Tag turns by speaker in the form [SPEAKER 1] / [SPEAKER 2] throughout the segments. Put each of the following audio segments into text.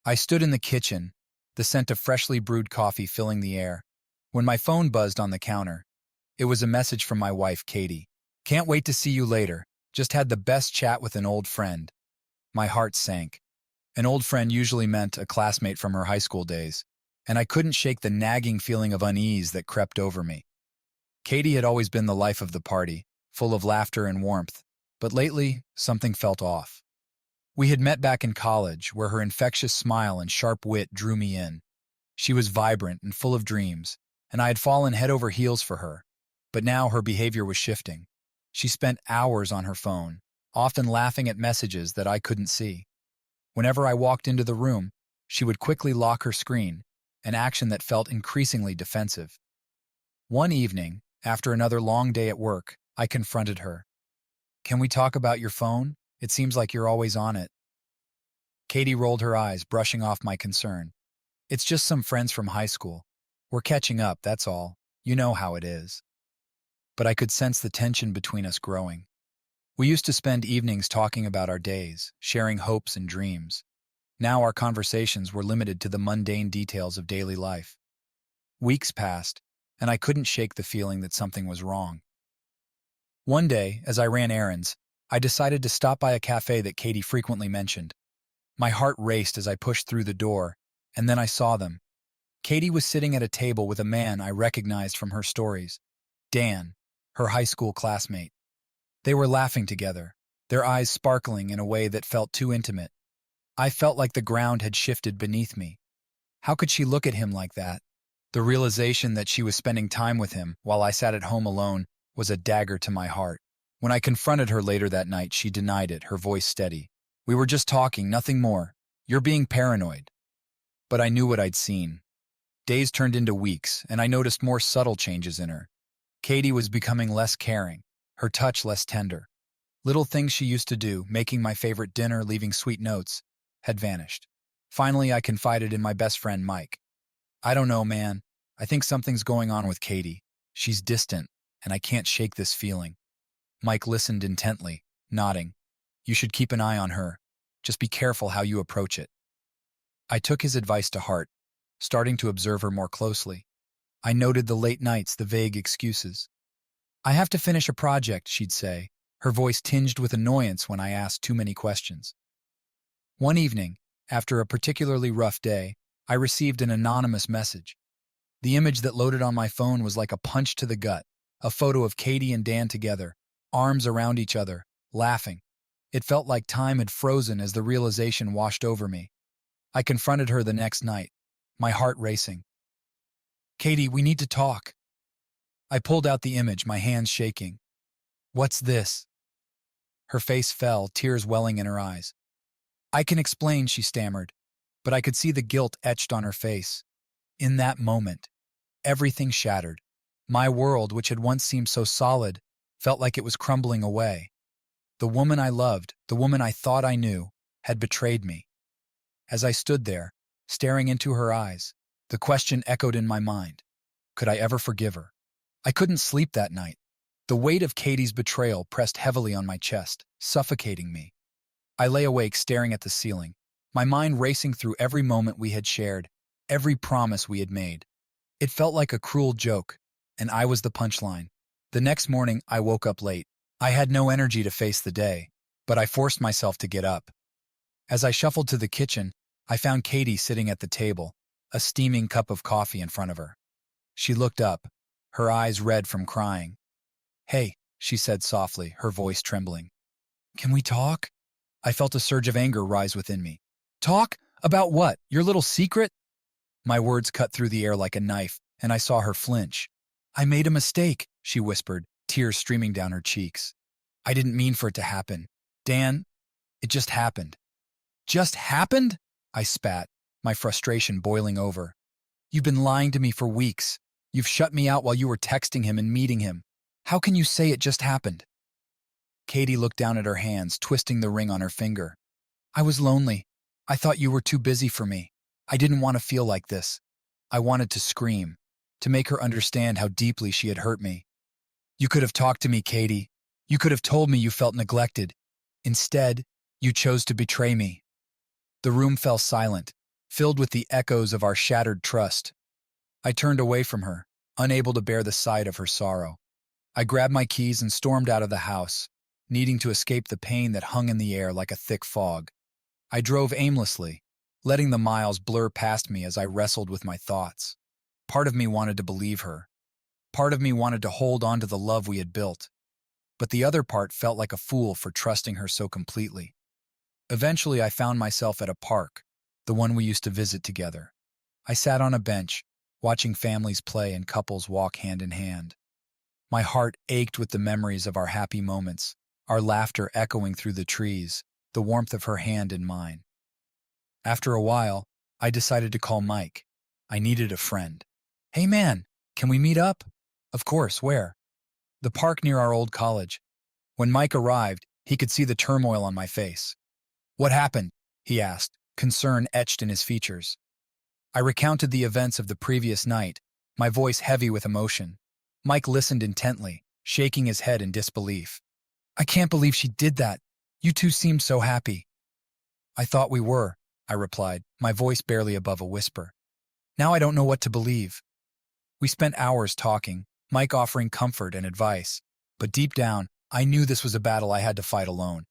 [SPEAKER 1] I stood in the kitchen, the scent of freshly brewed coffee filling the air, when my phone buzzed on the counter. It was a message from my wife, Katie. "Can't wait to see you later. Just had the best chat with an old friend." My heart sank. An old friend usually meant a classmate from her high school days, and I couldn't shake the nagging feeling of unease that crept over me. Katie had always been the life of the party, full of laughter and warmth, but lately, something felt off. We had met back in college, where her infectious smile and sharp wit drew me in. She was vibrant and full of dreams, and I had fallen head over heels for her. But now her behavior was shifting. She spent hours on her phone, often laughing at messages that I couldn't see. Whenever I walked into the room, she would quickly lock her screen, an action that felt increasingly defensive. One evening, after another long day at work, I confronted her. "Can we talk about your phone? It seems like you're always on it." Katie rolled her eyes, brushing off my concern. "It's just some friends from high school. We're catching up, that's all. You know how it is." But I could sense the tension between us growing. We used to spend evenings talking about our days, sharing hopes and dreams. Now our conversations were limited to the mundane details of daily life. Weeks passed, and I couldn't shake the feeling that something was wrong. One day, as I ran errands, I decided to stop by a cafe that Katie frequently mentioned. My heart raced as I pushed through the door, and then I saw them. Katie was sitting at a table with a man I recognized from her stories, Dan, her high school classmate. They were laughing together, their eyes sparkling in a way that felt too intimate. I felt like the ground had shifted beneath me. How could she look at him like that? The realization that she was spending time with him while I sat at home alone was a dagger to my heart. When I confronted her later that night, she denied it, her voice steady. "We were just talking, nothing more. You're being paranoid." But I knew what I'd seen. Days turned into weeks, and I noticed more subtle changes in her. Katie was becoming less caring, her touch less tender. Little things she used to do, making my favorite dinner, leaving sweet notes, had vanished. Finally, I confided in my best friend, Mike. "I don't know, man. I think something's going on with Katie. She's distant, and I can't shake this feeling." Mike listened intently, nodding. "You should keep an eye on her. Just be careful how you approach it." I took his advice to heart, starting to observe her more closely. I noted the late nights, the vague excuses. "I have to finish a project," she'd say, her voice tinged with annoyance when I asked too many questions. One evening, after a particularly rough day, I received an anonymous message. The image that loaded on my phone was like a punch to the gut, a photo of Katie and Dan together, arms around each other, laughing. It felt like time had frozen as the realization washed over me. I confronted her the next night, my heart racing. "Katie, we need to talk." I pulled out the image, my hands shaking. "What's this?" Her face fell, tears welling in her eyes. "I can explain," she stammered, but I could see the guilt etched on her face. In that moment, everything shattered. My world, which had once seemed so solid, felt like it was crumbling away. The woman I loved, the woman I thought I knew, had betrayed me. As I stood there, staring into her eyes, the question echoed in my mind. Could I ever forgive her? I couldn't sleep that night. The weight of Katie's betrayal pressed heavily on my chest, suffocating me. I lay awake staring at the ceiling, my mind racing through every moment we had shared, every promise we had made. It felt like a cruel joke, and I was the punchline. The next morning, I woke up late. I had no energy to face the day, but I forced myself to get up. As I shuffled to the kitchen, I found Katie sitting at the table, a steaming cup of coffee in front of her. She looked up, her eyes red from crying. "Hey," she said softly, her voice trembling. "Can we talk?" I felt a surge of anger rise within me. "Talk? About what? Your little secret?" My words cut through the air like a knife, and I saw her flinch. "I made a mistake," she whispered, tears streaming down her cheeks. "I didn't mean for it to happen. Dan, it just happened." "Just happened?" I spat, my frustration boiling over. "You've been lying to me for weeks. You've shut me out while you were texting him and meeting him. How can you say it just happened?" Katie looked down at her hands, twisting the ring on her finger. "I was lonely. I thought you were too busy for me. I didn't want to feel like this." I wanted to scream, to make her understand how deeply she had hurt me. "You could have talked to me, Katie. You could have told me you felt neglected. Instead, you chose to betray me." The room fell silent, filled with the echoes of our shattered trust. I turned away from her, unable to bear the sight of her sorrow. I grabbed my keys and stormed out of the house, needing to escape the pain that hung in the air like a thick fog. I drove aimlessly, letting the miles blur past me as I wrestled with my thoughts. Part of me wanted to believe her. Part of me wanted to hold on to the love we had built. But the other part felt like a fool for trusting her so completely. Eventually, I found myself at a park, the one we used to visit together. I sat on a bench, watching families play and couples walk hand in hand. My heart ached with the memories of our happy moments, our laughter echoing through the trees, the warmth of her hand in mine. After a while, I decided to call Mike. I needed a friend. "Hey man, can we meet up?" "Of course, where?" "The park near our old college." When Mike arrived, he could see the turmoil on my face. "What happened?" he asked, concern etched in his features. I recounted the events of the previous night, my voice heavy with emotion. Mike listened intently, shaking his head in disbelief. "I can't believe she did that. You two seemed so happy." "I thought we were," I replied, my voice barely above a whisper. "Now I don't know what to believe." We spent hours talking, Mike offering comfort and advice, but deep down, I knew this was a battle I had to fight alone.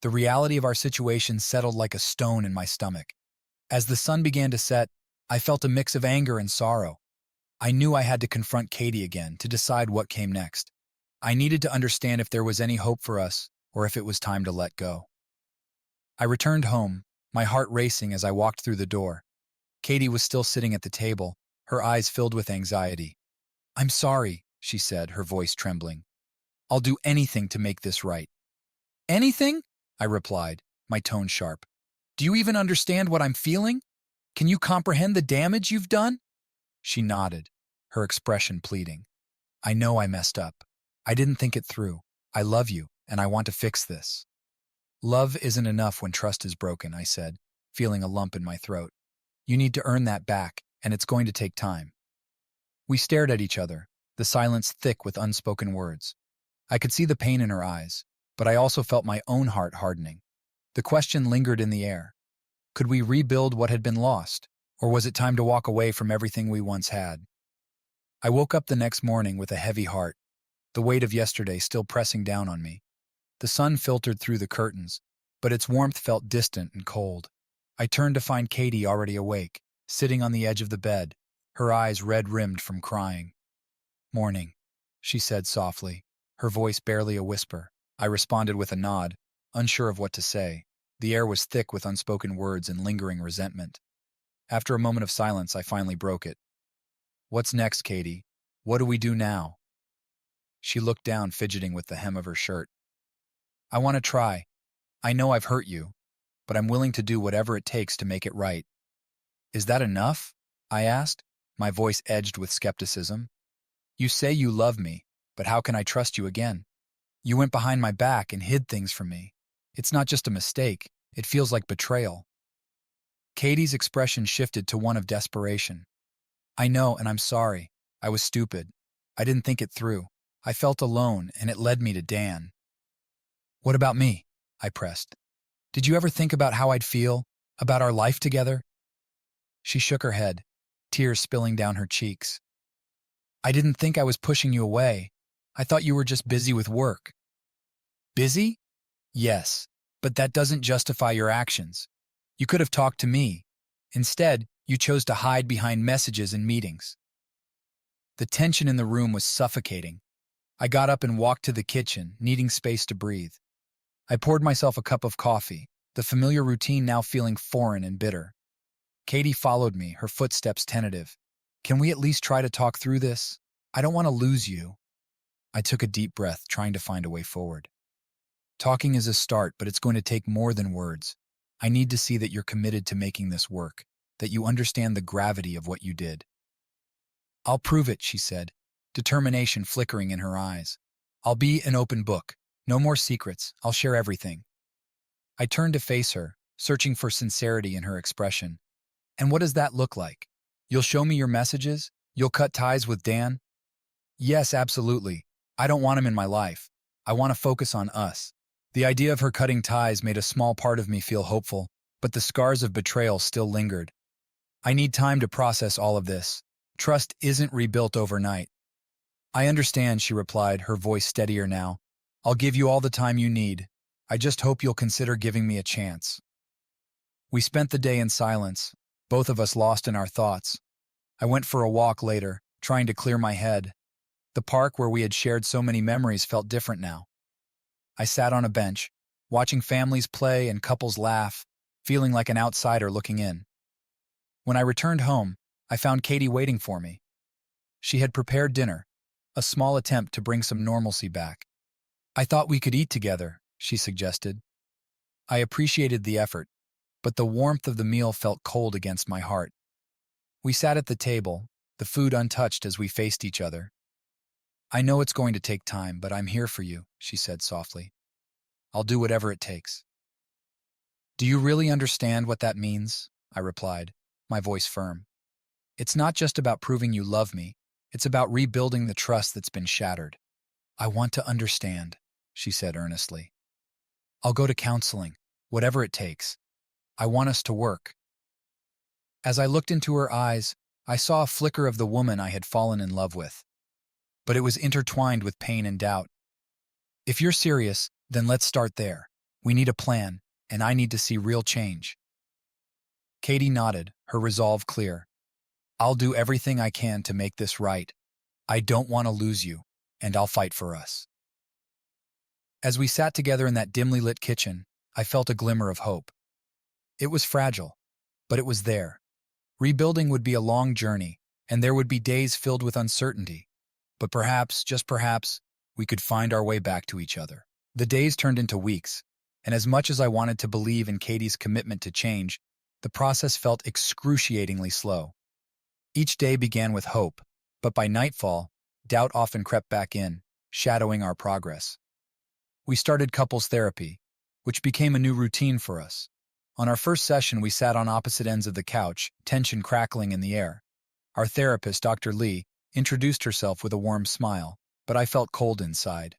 [SPEAKER 1] The reality of our situation settled like a stone in my stomach. As the sun began to set, I felt a mix of anger and sorrow. I knew I had to confront Katie again to decide what came next. I needed to understand if there was any hope for us or if it was time to let go. I returned home, my heart racing as I walked through the door. Katie was still sitting at the table, her eyes filled with anxiety. "I'm sorry," she said, her voice trembling. "I'll do anything to make this right." "Anything?" I replied, my tone sharp. "Do you even understand what I'm feeling? Can you comprehend the damage you've done?" She nodded, her expression pleading. "I know I messed up. I didn't think it through. I love you, and I want to fix this." "Love isn't enough when trust is broken," I said, feeling a lump in my throat. "You need to earn that back, and it's going to take time." We stared at each other, the silence thick with unspoken words. I could see the pain in her eyes, but I also felt my own heart hardening. The question lingered in the air. Could we rebuild what had been lost, or was it time to walk away from everything we once had? I woke up the next morning with a heavy heart, the weight of yesterday still pressing down on me. The sun filtered through the curtains, but its warmth felt distant and cold. I turned to find Katie already awake, sitting on the edge of the bed, her eyes red-rimmed from crying. "Morning," she said softly, her voice barely a whisper. I responded with a nod, unsure of what to say. The air was thick with unspoken words and lingering resentment. After a moment of silence, I finally broke it. "What's next, Katie? What do we do now?" She looked down, fidgeting with the hem of her shirt. "I want to try. I know I've hurt you, but I'm willing to do whatever it takes to make it right." "Is that enough?" I asked, my voice edged with skepticism. "You say you love me, but how can I trust you again? You went behind my back and hid things from me. It's not just a mistake, it feels like betrayal." Katie's expression shifted to one of desperation. "I know, and I'm sorry. I was stupid. I didn't think it through. I felt alone, and it led me to Dan." "What about me?" I pressed. "Did you ever think about how I'd feel, about our life together?" She shook her head, tears spilling down her cheeks. "I didn't think I was pushing you away. I thought you were just busy with work." "Busy? Yes, but that doesn't justify your actions. You could have talked to me. Instead, you chose to hide behind messages and meetings." The tension in the room was suffocating. I got up and walked to the kitchen, needing space to breathe. I poured myself a cup of coffee, the familiar routine now feeling foreign and bitter. Katie followed me, her footsteps tentative. "Can we at least try to talk through this? I don't want to lose you." I took a deep breath, trying to find a way forward. "Talking is a start, but it's going to take more than words. I need to see that you're committed to making this work, that you understand the gravity of what you did." "I'll prove it," she said, determination flickering in her eyes. "I'll be an open book. No more secrets. I'll share everything." I turned to face her, searching for sincerity in her expression. "And what does that look like? You'll show me your messages? You'll cut ties with Dan?" "Yes, absolutely. I don't want him in my life. I want to focus on us." The idea of her cutting ties made a small part of me feel hopeful, but the scars of betrayal still lingered. I need time to process all of this. Trust isn't rebuilt overnight. I understand, she replied, her voice steadier now. I'll give you all the time you need. I just hope you'll consider giving me a chance. We spent the day in silence, both of us lost in our thoughts. I went for a walk later, trying to clear my head. The park where we had shared so many memories felt different now. I sat on a bench, watching families play and couples laugh, feeling like an outsider looking in. When I returned home, I found Katie waiting for me. She had prepared dinner, a small attempt to bring some normalcy back. I thought we could eat together, she suggested. I appreciated the effort, but the warmth of the meal felt cold against my heart. We sat at the table, the food untouched as we faced each other. I know it's going to take time, but I'm here for you, she said softly. I'll do whatever it takes. Do you really understand what that means? I replied, my voice firm. It's not just about proving you love me, it's about rebuilding the trust that's been shattered. I want to understand, she said earnestly. I'll go to counseling, whatever it takes. I want us to work. As I looked into her eyes, I saw a flicker of the woman I had fallen in love with. But it was intertwined with pain and doubt. If you're serious, then let's start there. We need a plan, and I need to see real change. Katie nodded, her resolve clear. I'll do everything I can to make this right. I don't want to lose you, and I'll fight for us. As we sat together in that dimly lit kitchen, I felt a glimmer of hope. It was fragile, but it was there. Rebuilding would be a long journey, and there would be days filled with uncertainty. But perhaps, just perhaps, we could find our way back to each other. The days turned into weeks, and as much as I wanted to believe in Katie's commitment to change, the process felt excruciatingly slow. Each day began with hope, but by nightfall, doubt often crept back in, shadowing our progress. We started couples therapy, which became a new routine for us. On our first session, we sat on opposite ends of the couch, tension crackling in the air. Our therapist, Dr. Lee, introduced herself with a warm smile, but I felt cold inside.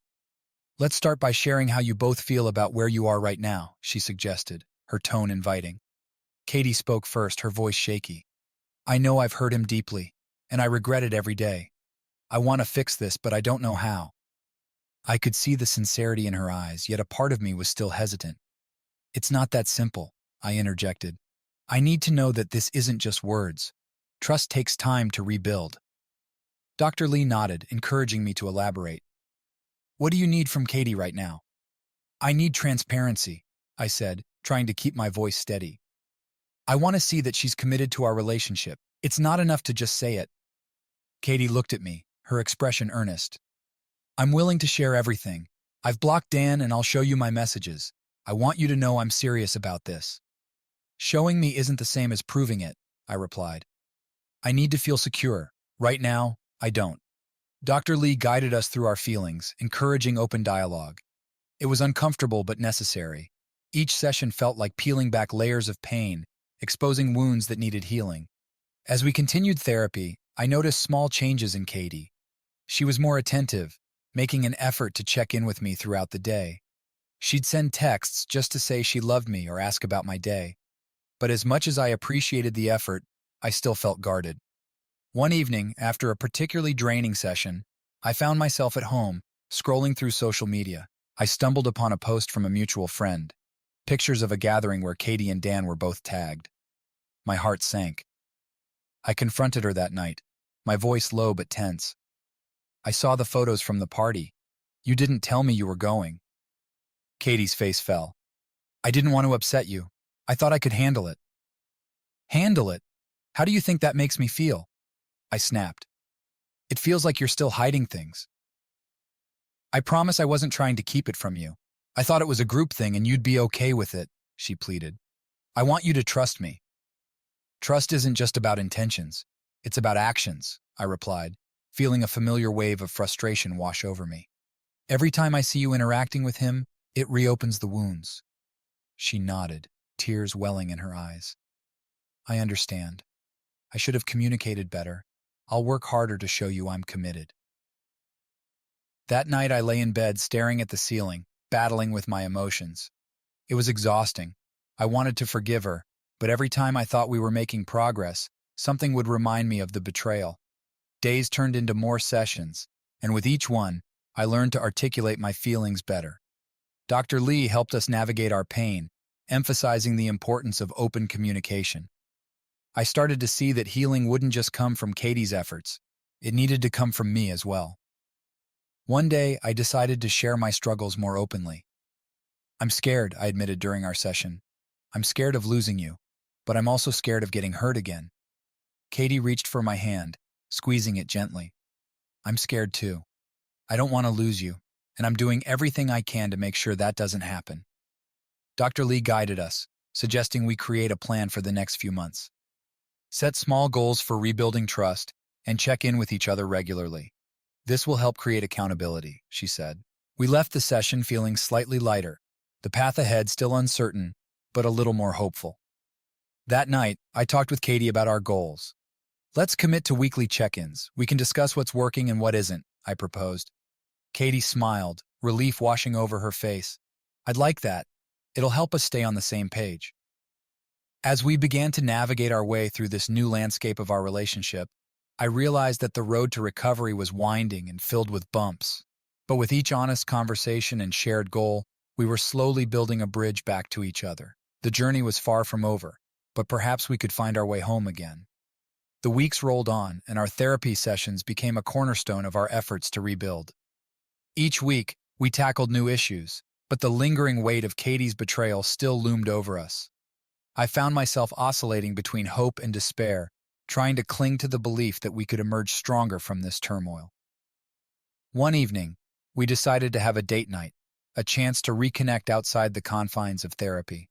[SPEAKER 1] Let's start by sharing how you both feel about where you are right now, she suggested, her tone inviting. Katie spoke first, her voice shaky. I know I've hurt him deeply, and I regret it every day. I want to fix this, but I don't know how. I could see the sincerity in her eyes, yet a part of me was still hesitant. It's not that simple, I interjected. I need to know that this isn't just words. Trust takes time to rebuild. Dr. Lee nodded, encouraging me to elaborate. What do you need from Katie right now? I need transparency, I said, trying to keep my voice steady. I want to see that she's committed to our relationship. It's not enough to just say it. Katie looked at me, her expression earnest. I'm willing to share everything. I've blocked Dan and I'll show you my messages. I want you to know I'm serious about this. Showing me isn't the same as proving it, I replied. I need to feel secure. Right now, I don't. Dr. Lee guided us through our feelings, encouraging open dialogue. It was uncomfortable but necessary. Each session felt like peeling back layers of pain, exposing wounds that needed healing. As we continued therapy, I noticed small changes in Katie. She was more attentive, making an effort to check in with me throughout the day. She'd send texts just to say she loved me or ask about my day. But as much as I appreciated the effort, I still felt guarded. One evening, after a particularly draining session, I found myself at home, scrolling through social media. I stumbled upon a post from a mutual friend, pictures of a gathering where Katie and Dan were both tagged. My heart sank. I confronted her that night, my voice low but tense. I saw the photos from the party. You didn't tell me you were going. Katie's face fell. I didn't want to upset you. I thought I could handle it. Handle it? How do you think that makes me feel? I snapped. It feels like you're still hiding things. I promise I wasn't trying to keep it from you. I thought it was a group thing and you'd be okay with it, she pleaded. I want you to trust me. Trust isn't just about intentions. It's about actions, I replied, feeling a familiar wave of frustration wash over me. Every time I see you interacting with him, it reopens the wounds. She nodded, tears welling in her eyes. I understand. I should have communicated better. I'll work harder to show you I'm committed. That night I lay in bed staring at the ceiling, battling with my emotions. It was exhausting. I wanted to forgive her, But every time I thought we were making progress, something would remind me of the betrayal. Days turned into more sessions, and with each one, I learned to articulate my feelings better. Dr. Lee helped us navigate our pain, emphasizing the importance of open communication. I started to see that healing wouldn't just come from Katie's efforts, it needed to come from me as well. One day, I decided to share my struggles more openly. "I'm scared," I admitted during our session. "I'm scared of losing you, but I'm also scared of getting hurt again." Katie reached for my hand, squeezing it gently. "I'm scared too. I don't want to lose you, and I'm doing everything I can to make sure that doesn't happen." Dr. Lee guided us, suggesting we create a plan for the next few months. Set small goals for rebuilding trust and check in with each other regularly. "This will help create accountability," she said. We left the session feeling slightly lighter, the path ahead still uncertain, but a little more hopeful. That night, I talked with Katie about our goals. "Let's commit to weekly check-ins. We can discuss what's working and what isn't," I proposed. Katie smiled, relief washing over her face. "I'd like that. It'll help us stay on the same page." As we began to navigate our way through this new landscape of our relationship, I realized that the road to recovery was winding and filled with bumps. But with each honest conversation and shared goal, we were slowly building a bridge back to each other. The journey was far from over, but perhaps we could find our way home again. The weeks rolled on, and our therapy sessions became a cornerstone of our efforts to rebuild. Each week, we tackled new issues, but the lingering weight of Katie's betrayal still loomed over us. I found myself oscillating between hope and despair, trying to cling to the belief that we could emerge stronger from this turmoil. One evening, we decided to have a date night, a chance to reconnect outside the confines of therapy.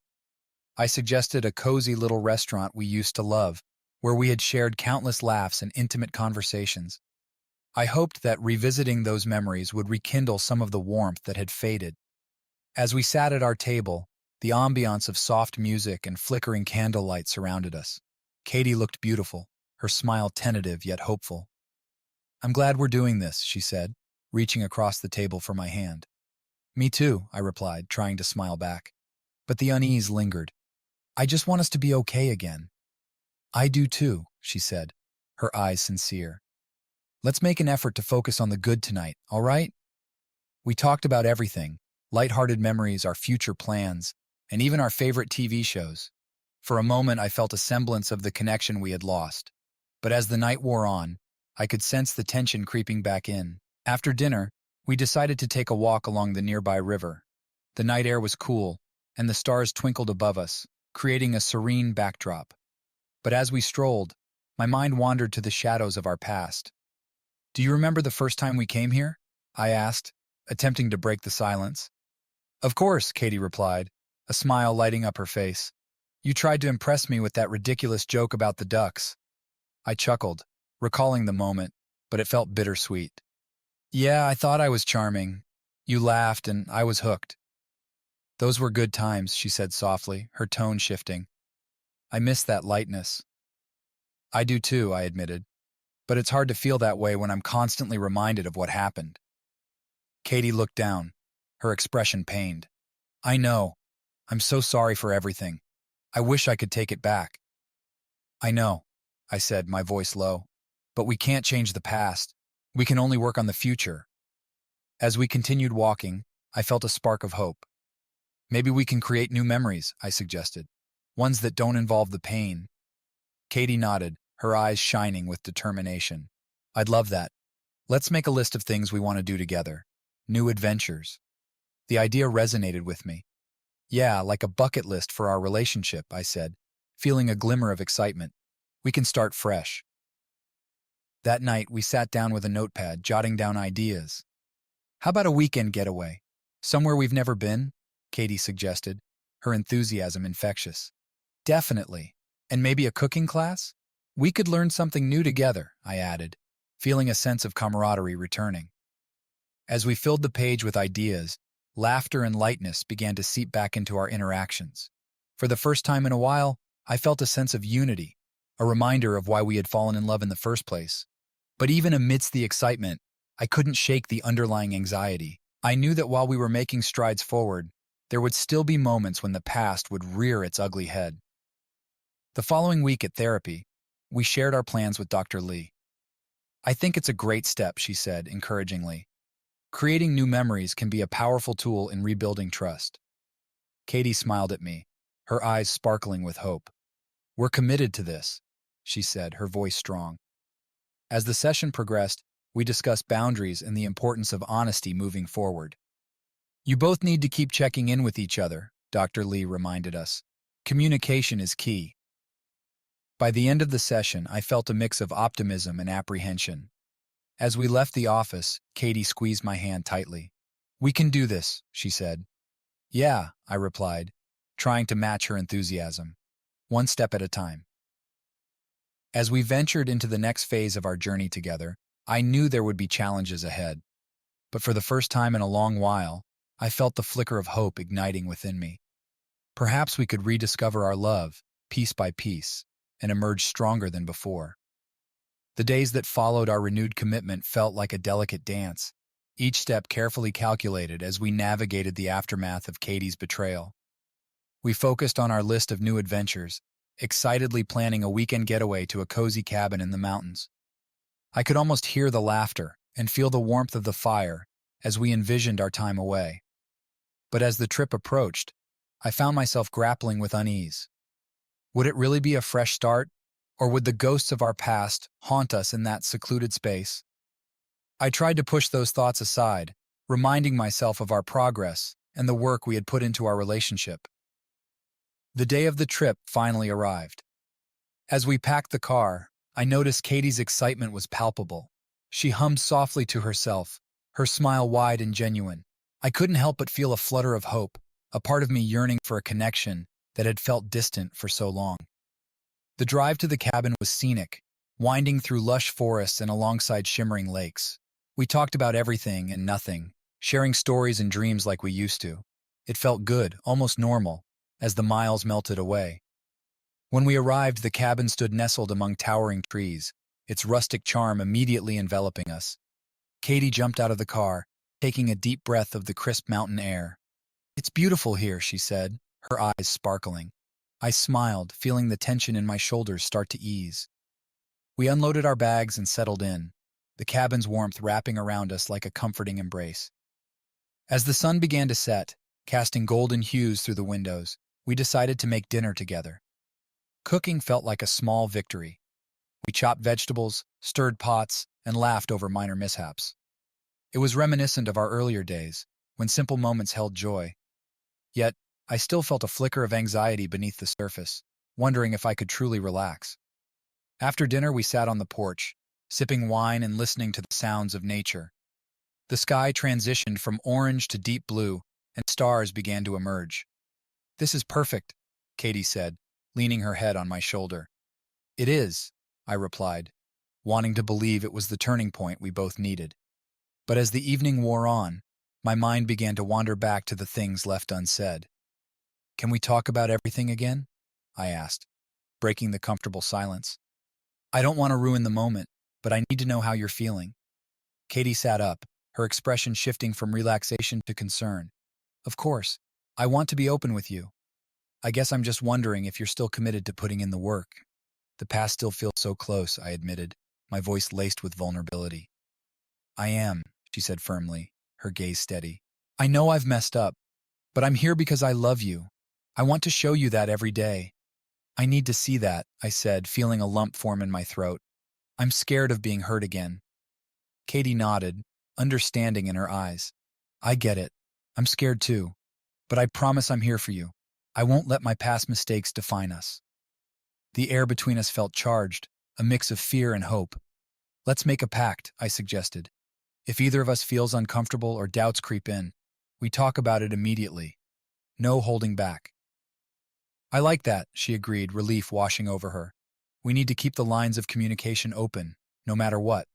[SPEAKER 1] I suggested a cozy little restaurant we used to love, where we had shared countless laughs and intimate conversations. I hoped that revisiting those memories would rekindle some of the warmth that had faded. As we sat at our table, the ambiance of soft music and flickering candlelight surrounded us. Katie looked beautiful, her smile tentative yet hopeful. "I'm glad we're doing this," she said, reaching across the table for my hand. "Me too," I replied, trying to smile back. But the unease lingered. "I just want us to be okay again." "I do too," she said, her eyes sincere. "Let's make an effort to focus on the good tonight, all right?" We talked about everything, lighthearted memories, our future plans, and even our favorite TV shows. For a moment, I felt a semblance of the connection we had lost. But as the night wore on, I could sense the tension creeping back in. After dinner, we decided to take a walk along the nearby river. The night air was cool, and the stars twinkled above us, creating a serene backdrop. But as we strolled, my mind wandered to the shadows of our past. "Do you remember the first time we came here?" I asked, attempting to break the silence. "Of course," Katie replied, a smile lighting up her face. "You tried to impress me with that ridiculous joke about the ducks." I chuckled, recalling the moment, but it felt bittersweet. "Yeah, I thought I was charming. You laughed, and I was hooked." "Those were good times," she said softly, her tone shifting. "I miss that lightness." "I do too," I admitted. "But it's hard to feel that way when I'm constantly reminded of what happened." Katie looked down, her expression pained. "I know. I'm so sorry for everything. I wish I could take it back." "I know," I said, my voice low. "But we can't change the past. We can only work on the future." As we continued walking, I felt a spark of hope. "Maybe we can create new memories," I suggested. "Ones that don't involve the pain." Katie nodded, her eyes shining with determination. "I'd love that. Let's make a list of things we want to do together. New adventures." The idea resonated with me. "Yeah, like a bucket list for our relationship," I said, feeling a glimmer of excitement. "We can start fresh." That night, we sat down with a notepad, jotting down ideas. "How about a weekend getaway? Somewhere we've never been?" Katie suggested, her enthusiasm infectious. "Definitely. And maybe a cooking class? We could learn something new together," I added, feeling a sense of camaraderie returning. As we filled the page with ideas, laughter and lightness began to seep back into our interactions. For the first time in a while, I felt a sense of unity, a reminder of why we had fallen in love in the first place. But even amidst the excitement, I couldn't shake the underlying anxiety. I knew that while we were making strides forward, there would still be moments when the past would rear its ugly head. The following week at therapy, we shared our plans with Dr. Lee. I think it's a great step, she said encouragingly. Creating new memories can be a powerful tool in rebuilding trust. Katie smiled at me, her eyes sparkling with hope. We're committed to this, she said, her voice strong. As the session progressed, we discussed boundaries and the importance of honesty moving forward. You both need to keep checking in with each other, Dr. Lee reminded us. Communication is key. By the end of the session, I felt a mix of optimism and apprehension. As we left the office, Katie squeezed my hand tightly. We can do this, she said. Yeah, I replied, trying to match her enthusiasm. One step at a time. As we ventured into the next phase of our journey together, I knew there would be challenges ahead. But for the first time in a long while, I felt the flicker of hope igniting within me. Perhaps we could rediscover our love, piece by piece, and emerge stronger than before. The days that followed our renewed commitment felt like a delicate dance, each step carefully calculated as we navigated the aftermath of Katie's betrayal. We focused on our list of new adventures, excitedly planning a weekend getaway to a cozy cabin in the mountains. I could almost hear the laughter and feel the warmth of the fire as we envisioned our time away. But as the trip approached, I found myself grappling with unease. Would it really be a fresh start, or would the ghosts of our past haunt us in that secluded space? I tried to push those thoughts aside, reminding myself of our progress and the work we had put into our relationship. The day of the trip finally arrived. As we packed the car, I noticed Katie's excitement was palpable. She hummed softly to herself, her smile wide and genuine. I couldn't help but feel a flutter of hope, a part of me yearning for a connection that had felt distant for so long. The drive to the cabin was scenic, winding through lush forests and alongside shimmering lakes. We talked about everything and nothing, sharing stories and dreams like we used to. It felt good, almost normal, as the miles melted away. When we arrived, the cabin stood nestled among towering trees, its rustic charm immediately enveloping us. Katie jumped out of the car, taking a deep breath of the crisp mountain air. It's beautiful here, she said, her eyes sparkling. I smiled, feeling the tension in my shoulders start to ease. We unloaded our bags and settled in, the cabin's warmth wrapping around us like a comforting embrace. As the sun began to set, casting golden hues through the windows, we decided to make dinner together. Cooking felt like a small victory. We chopped vegetables, stirred pots, and laughed over minor mishaps. It was reminiscent of our earlier days, when simple moments held joy. Yet, I still felt a flicker of anxiety beneath the surface, wondering if I could truly relax. After dinner, we sat on the porch, sipping wine and listening to the sounds of nature. The sky transitioned from orange to deep blue, and stars began to emerge. This is perfect, Katie said, leaning her head on my shoulder. It is, I replied, wanting to believe it was the turning point we both needed. But as the evening wore on, my mind began to wander back to the things left unsaid. Can we talk about everything again? I asked, breaking the comfortable silence. I don't want to ruin the moment, but I need to know how you're feeling. Katie sat up, her expression shifting from relaxation to concern. Of course, I want to be open with you. I guess I'm just wondering if you're still committed to putting in the work. The past still feels so close, I admitted, my voice laced with vulnerability. I am, she said firmly, her gaze steady. I know I've messed up, but I'm here because I love you. I want to show you that every day. I need to see that, I said, feeling a lump form in my throat. I'm scared of being hurt again. Katie nodded, understanding in her eyes. I get it. I'm scared too. But I promise I'm here for you. I won't let my past mistakes define us. The air between us felt charged, a mix of fear and hope. Let's make a pact, I suggested. If either of us feels uncomfortable or doubts creep in, we talk about it immediately. No holding back. I like that, she agreed, relief washing over her. We need to keep the lines of communication open, no matter what.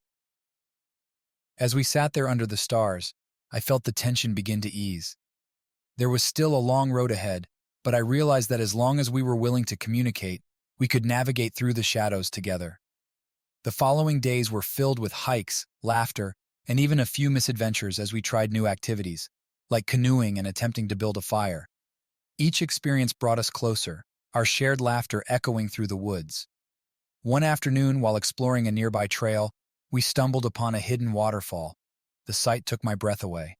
[SPEAKER 1] As we sat there under the stars, I felt the tension begin to ease. There was still a long road ahead, but I realized that as long as we were willing to communicate, we could navigate through the shadows together. The following days were filled with hikes, laughter, and even a few misadventures as we tried new activities, like canoeing and attempting to build a fire. Each experience brought us closer, our shared laughter echoing through the woods. One afternoon, while exploring a nearby trail, we stumbled upon a hidden waterfall. The sight took my breath away.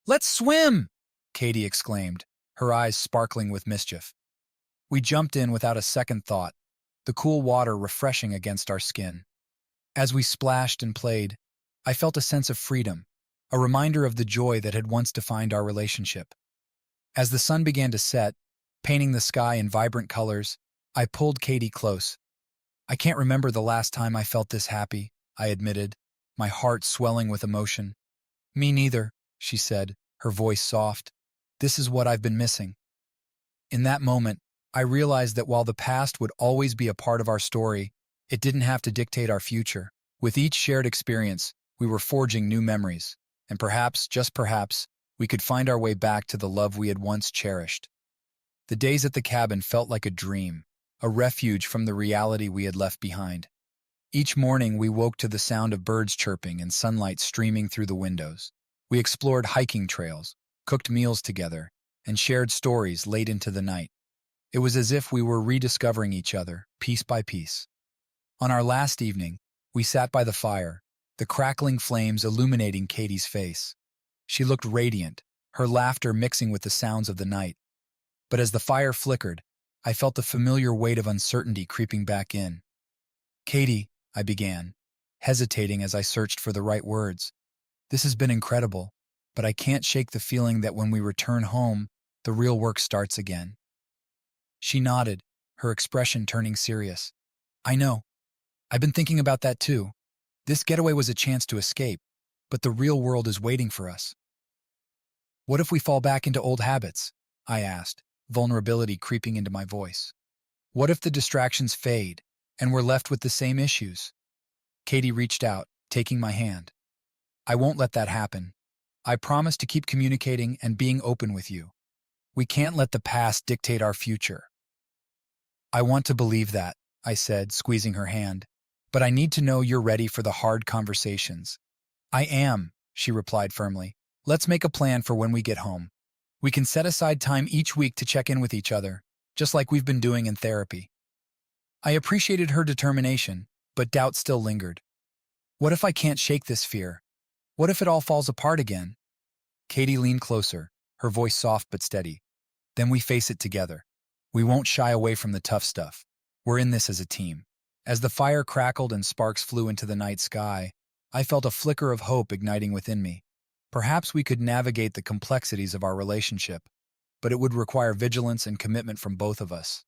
[SPEAKER 1] "Let's swim!" Katie exclaimed, her eyes sparkling with mischief. We jumped in without a second thought, the cool water refreshing against our skin. As we splashed and played, I felt a sense of freedom, a reminder of the joy that had once defined our relationship. As the sun began to set, painting the sky in vibrant colors, I pulled Katie close. "I can't remember the last time I felt this happy," I admitted, my heart swelling with emotion. "Me neither," she said, her voice soft. "This is what I've been missing." In that moment, I realized that while the past would always be a part of our story, it didn't have to dictate our future. With each shared experience, we were forging new memories, and perhaps, just perhaps, we could find our way back to the love we had once cherished. The days at the cabin felt like a dream, a refuge from the reality we had left behind. Each morning, we woke to the sound of birds chirping and sunlight streaming through the windows. We explored hiking trails, cooked meals together, and shared stories late into the night. It was as if we were rediscovering each other, piece by piece. On our last evening, we sat by the fire, the crackling flames illuminating Katie's face. She looked radiant, her laughter mixing with the sounds of the night. But as the fire flickered, I felt the familiar weight of uncertainty creeping back in. "Katie," I began, hesitating as I searched for the right words. "This has been incredible, but I can't shake the feeling that when we return home, the real work starts again." She nodded, her expression turning serious. "I know. I've been thinking about that too. This getaway was a chance to escape, but the real world is waiting for us." "What if we fall back into old habits?" I asked, vulnerability creeping into my voice. "What if the distractions fade, and we're left with the same issues?" Katie reached out, taking my hand. "I won't let that happen. I promise to keep communicating and being open with you. We can't let the past dictate our future." "I want to believe that," I said, squeezing her hand, "but I need to know you're ready for the hard conversations." "I am," she replied firmly. "Let's make a plan for when we get home. We can set aside time each week to check in with each other, just like we've been doing in therapy." I appreciated her determination, but doubt still lingered. What if I can't shake this fear? What if it all falls apart again? Katie leaned closer, her voice soft but steady. "Then we face it together. We won't shy away from the tough stuff. We're in this as a team." As the fire crackled and sparks flew into the night sky, I felt a flicker of hope igniting within me. Perhaps we could navigate the complexities of our relationship, but it would require vigilance and commitment from both of us.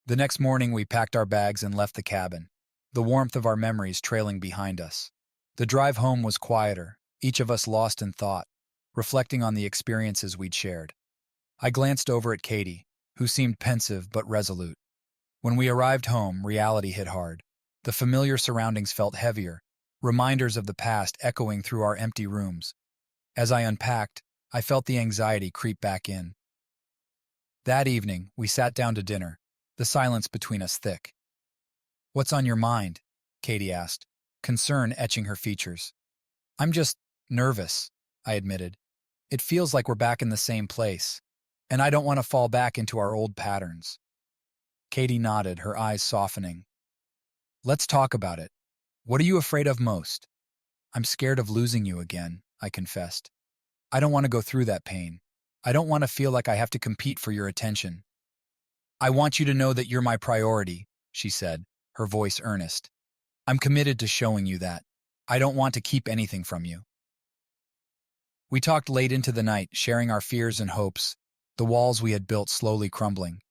[SPEAKER 1] The next morning, we packed our bags and left the cabin, the warmth of our memories trailing behind us. The drive home was quieter, each of us lost in thought, reflecting on the experiences we'd shared. I glanced over at Katie, who seemed pensive but resolute. When we arrived home, reality hit hard. The familiar surroundings felt heavier, reminders of the past echoing through our empty rooms. As I unpacked, I felt the anxiety creep back in. That evening, we sat down to dinner, the silence between us thick. "What's on your mind?" Katie asked, concern etching her features. "I'm just nervous," I admitted. "It feels like we're back in the same place, and I don't want to fall back into our old patterns." Katie nodded, her eyes softening. "Let's talk about it. What are you afraid of most?" "I'm scared of losing you again," I confessed. "I don't want to go through that pain. I don't want to feel like I have to compete for your attention." "I want you to know that you're my priority," she said, her voice earnest. "I'm committed to showing you that. I don't want to keep anything from you." We talked late into the night, sharing our fears and hopes, the walls we had built slowly crumbling.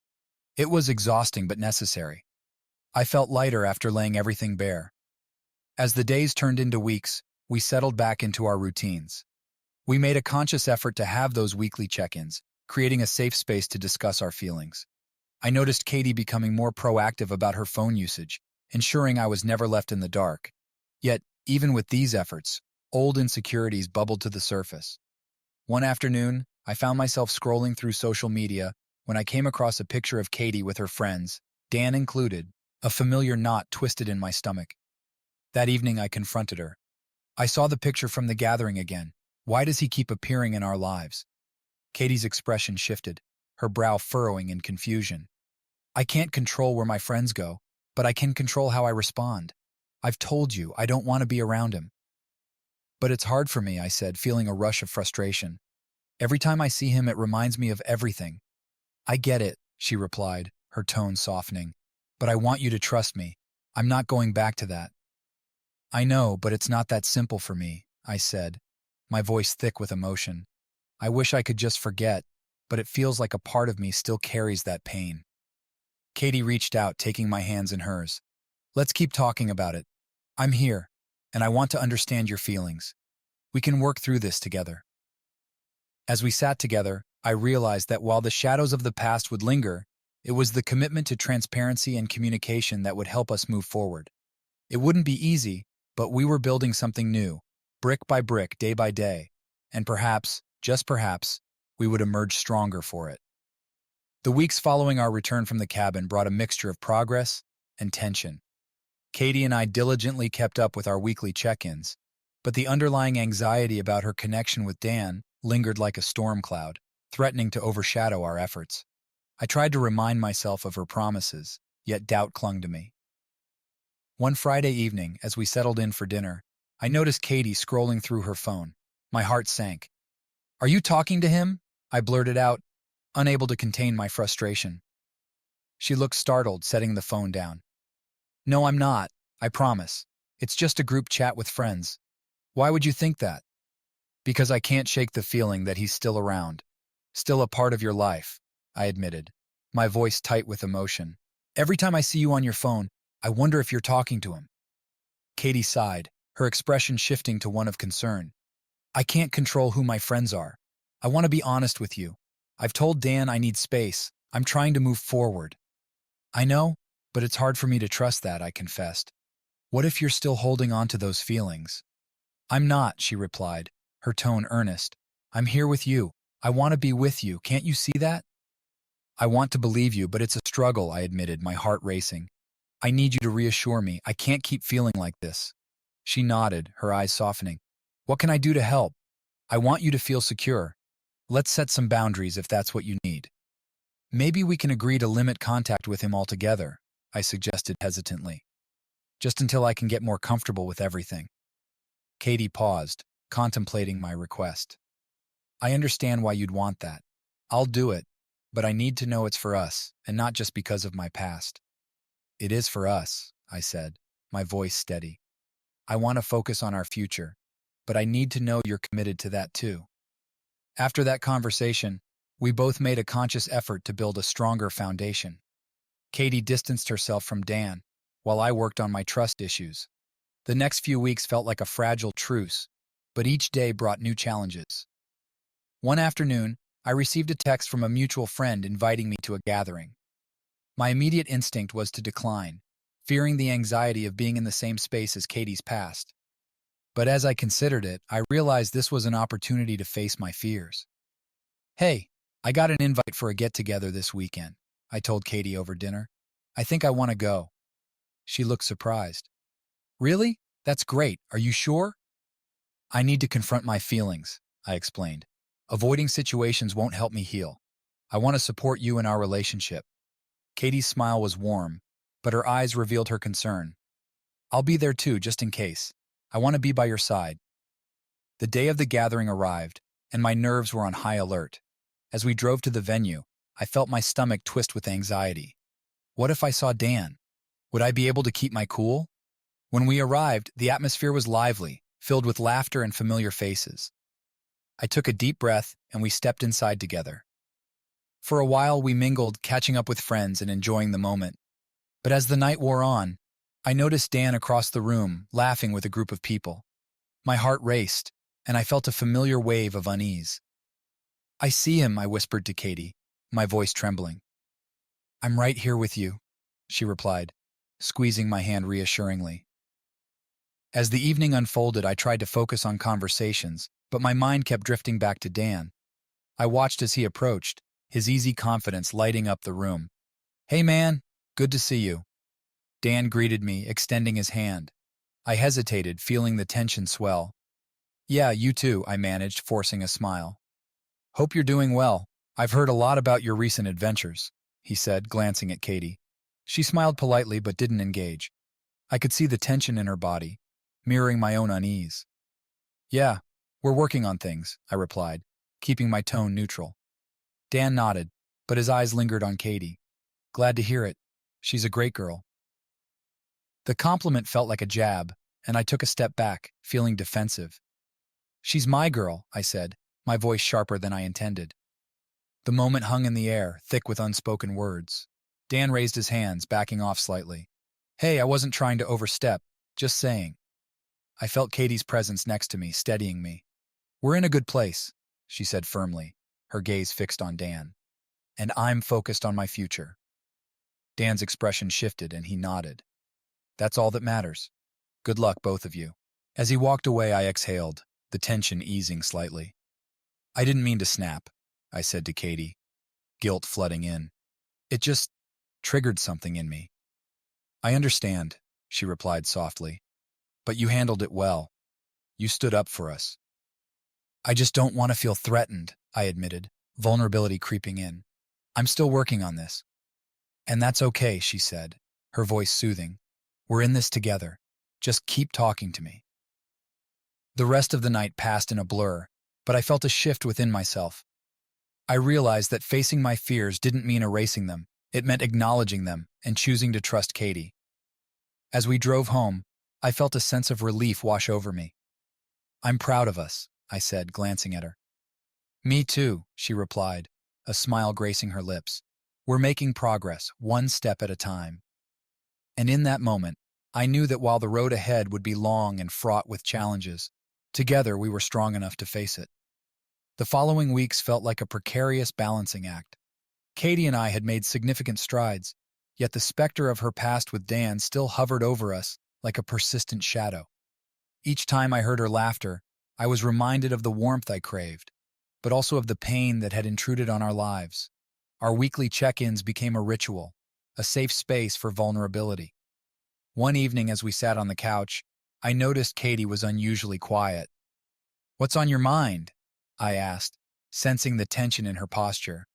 [SPEAKER 1] It was exhausting but necessary. I felt lighter after laying everything bare. As the days turned into weeks, we settled back into our routines. We made a conscious effort to have those weekly check-ins, creating a safe space to discuss our feelings. I noticed Katie becoming more proactive about her phone usage, ensuring I was never left in the dark. Yet, even with these efforts, old insecurities bubbled to the surface. One afternoon, I found myself scrolling through social media when I came across a picture of Katie with her friends, Dan included, a familiar knot twisted in my stomach. That evening, I confronted her. "I saw the picture from the gathering again. Why does he keep appearing in our lives?" Katie's expression shifted, her brow furrowing in confusion. I can't control where my friends go, but I can control how I respond. I've told you I don't want to be around him. But it's hard for me, I said, feeling a rush of frustration. Every time I see him, it reminds me of everything. I get it, she replied, her tone softening. But I want you to trust me. I'm not going back to that. I know, but it's not that simple for me, I said, my voice thick with emotion. I wish I could just forget, but it feels like a part of me still carries that pain. Katie reached out, taking my hands in hers. Let's keep talking about it. I'm here, and I want to understand your feelings. We can work through this together. As we sat together, I realized that while the shadows of the past would linger, it was the commitment to transparency and communication that would help us move forward. It wouldn't be easy, but we were building something new, brick by brick, day by day, and perhaps, just perhaps, we would emerge stronger for it. The weeks following our return from the cabin brought a mixture of progress and tension. Katie and I diligently kept up with our weekly check-ins, but the underlying anxiety about her connection with Dan lingered like a storm cloud, threatening to overshadow our efforts. I tried to remind myself of her promises, yet doubt clung to me. One Friday evening, as we settled in for dinner, I noticed Katie scrolling through her phone. My heart sank. "Are you talking to him?" I blurted out, unable to contain my frustration. She looked startled, setting the phone down. "No, I'm not. I promise. It's just a group chat with friends." "Why would you think that?" "Because I can't shake the feeling that he's still around. Still a part of your life," I admitted, my voice tight with emotion. "Every time I see you on your phone, I wonder if you're talking to him." Katie sighed, her expression shifting to one of concern. "I can't control who my friends are. I want to be honest with you. I've told Dan I need space. I'm trying to move forward." "I know, but it's hard for me to trust that," I confessed. "What if you're still holding on to those feelings?" "I'm not," she replied, her tone earnest. "I'm here with you. I want to be with you. Can't you see that?" "I want to believe you, but it's a struggle," I admitted, my heart racing. "I need you to reassure me. I can't keep feeling like this." She nodded, her eyes softening. "What can I do to help? I want you to feel secure. Let's set some boundaries if that's what you need." "Maybe we can agree to limit contact with him altogether," I suggested hesitantly. "Just until I can get more comfortable with everything." Katie paused, contemplating my request. "I understand why you'd want that. I'll do it, but I need to know it's for us, and not just because of my past." "It is for us," I said, my voice steady. "I want to focus on our future, but I need to know you're committed to that too." After that conversation, we both made a conscious effort to build a stronger foundation. Katie distanced herself from Dan, while I worked on my trust issues. The next few weeks felt like a fragile truce, but each day brought new challenges. One afternoon, I received a text from a mutual friend inviting me to a gathering. My immediate instinct was to decline, fearing the anxiety of being in the same space as Katie's past. But as I considered it, I realized this was an opportunity to face my fears. "Hey, I got an invite for a get-together this weekend," I told Katie over dinner. "I think I want to go." She looked surprised. "Really? That's great. Are you sure?" "I need to confront my feelings," I explained. "Avoiding situations won't help me heal. I want to support you in our relationship." Katie's smile was warm, but her eyes revealed her concern. "I'll be there too, just in case. I want to be by your side." The day of the gathering arrived, and my nerves were on high alert. As we drove to the venue, I felt my stomach twist with anxiety. What if I saw Dan? Would I be able to keep my cool? When we arrived, the atmosphere was lively, filled with laughter and familiar faces. I took a deep breath, and we stepped inside together. For a while, we mingled, catching up with friends and enjoying the moment. But as the night wore on, I noticed Dan across the room, laughing with a group of people. My heart raced, and I felt a familiar wave of unease. "I see him," I whispered to Katie, my voice trembling. "I'm right here with you," she replied, squeezing my hand reassuringly. As the evening unfolded, I tried to focus on conversations, but my mind kept drifting back to Dan. I watched as he approached, his easy confidence lighting up the room. "Hey man, good to see you." Dan greeted me, extending his hand. I hesitated, feeling the tension swell. "Yeah, you too," I managed, forcing a smile. "Hope you're doing well. I've heard a lot about your recent adventures." he said, glancing at Katie. She smiled politely but didn't engage. I could see the tension in her body, mirroring my own unease. Yeah, we're working on things, I replied, keeping my tone neutral. Dan nodded, but his eyes lingered on Katie. Glad to hear it. She's a great girl. The compliment felt like a jab, and I took a step back, feeling defensive. She's my girl, I said, my voice sharper than I intended. The moment hung in the air, thick with unspoken words. Dan raised his hands, backing off slightly. Hey, I wasn't trying to overstep, just saying. I felt Katie's presence next to me, steadying me. We're in a good place, she said firmly, her gaze fixed on Dan. And I'm focused on my future. Dan's expression shifted and he nodded. That's all that matters. Good luck, both of you. As he walked away, I exhaled, the tension easing slightly. I didn't mean to snap, I said to Katie, guilt flooding in. It just triggered something in me. I understand, she replied softly. But you handled it well. You stood up for us. I just don't want to feel threatened, I admitted, vulnerability creeping in. I'm still working on this. And that's okay, she said, her voice soothing. We're in this together. Just keep talking to me. The rest of the night passed in a blur, but I felt a shift within myself. I realized that facing my fears didn't mean erasing them. It meant acknowledging them and choosing to trust Katie. As we drove home, I felt a sense of relief wash over me. I'm proud of us, I said, glancing at her. Me too, she replied, a smile gracing her lips. We're making progress, one step at a time. And in that moment, I knew that while the road ahead would be long and fraught with challenges, together we were strong enough to face it. The following weeks felt like a precarious balancing act. Katie and I had made significant strides, yet the specter of her past with Dan still hovered over us like a persistent shadow. Each time I heard her laughter, I was reminded of the warmth I craved, but also of the pain that had intruded on our lives. Our weekly check-ins became a ritual, a safe space for vulnerability. One evening as we sat on the couch, I noticed Katie was unusually quiet. What's on your mind? I asked, sensing the tension in her posture.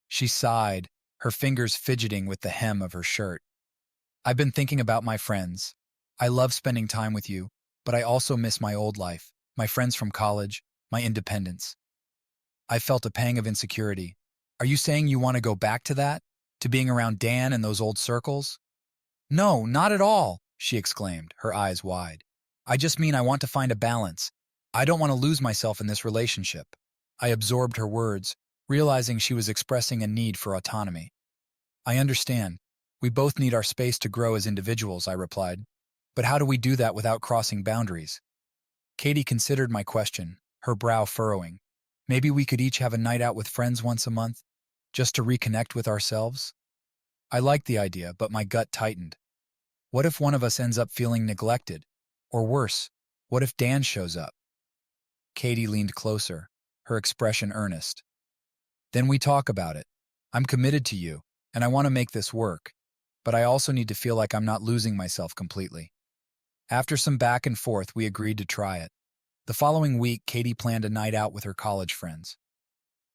[SPEAKER 1] She sighed, her fingers fidgeting with the hem of her shirt. I've been thinking about my friends. I love spending time with you, but I also miss my old life, my friends from college, my independence. I felt a pang of insecurity. Are you saying you want to go back to that? To being around Dan and those old circles? No, not at all, she exclaimed, her eyes wide. I just mean I want to find a balance. I don't want to lose myself in this relationship. I absorbed her words, realizing she was expressing a need for autonomy. I understand. We both need our space to grow as individuals, I replied. But how do we do that without crossing boundaries? Katie considered my question, her brow furrowing. Maybe we could each have a night out with friends once a month, just to reconnect with ourselves? I liked the idea, but my gut tightened. What if one of us ends up feeling neglected? Or worse, what if Dan shows up? Katie leaned closer, her expression earnest. Then we talk about it. I'm committed to you, and I want to make this work, but I also need to feel like I'm not losing myself completely. After some back and forth, we agreed to try it. The following week, Katie planned a night out with her college friends.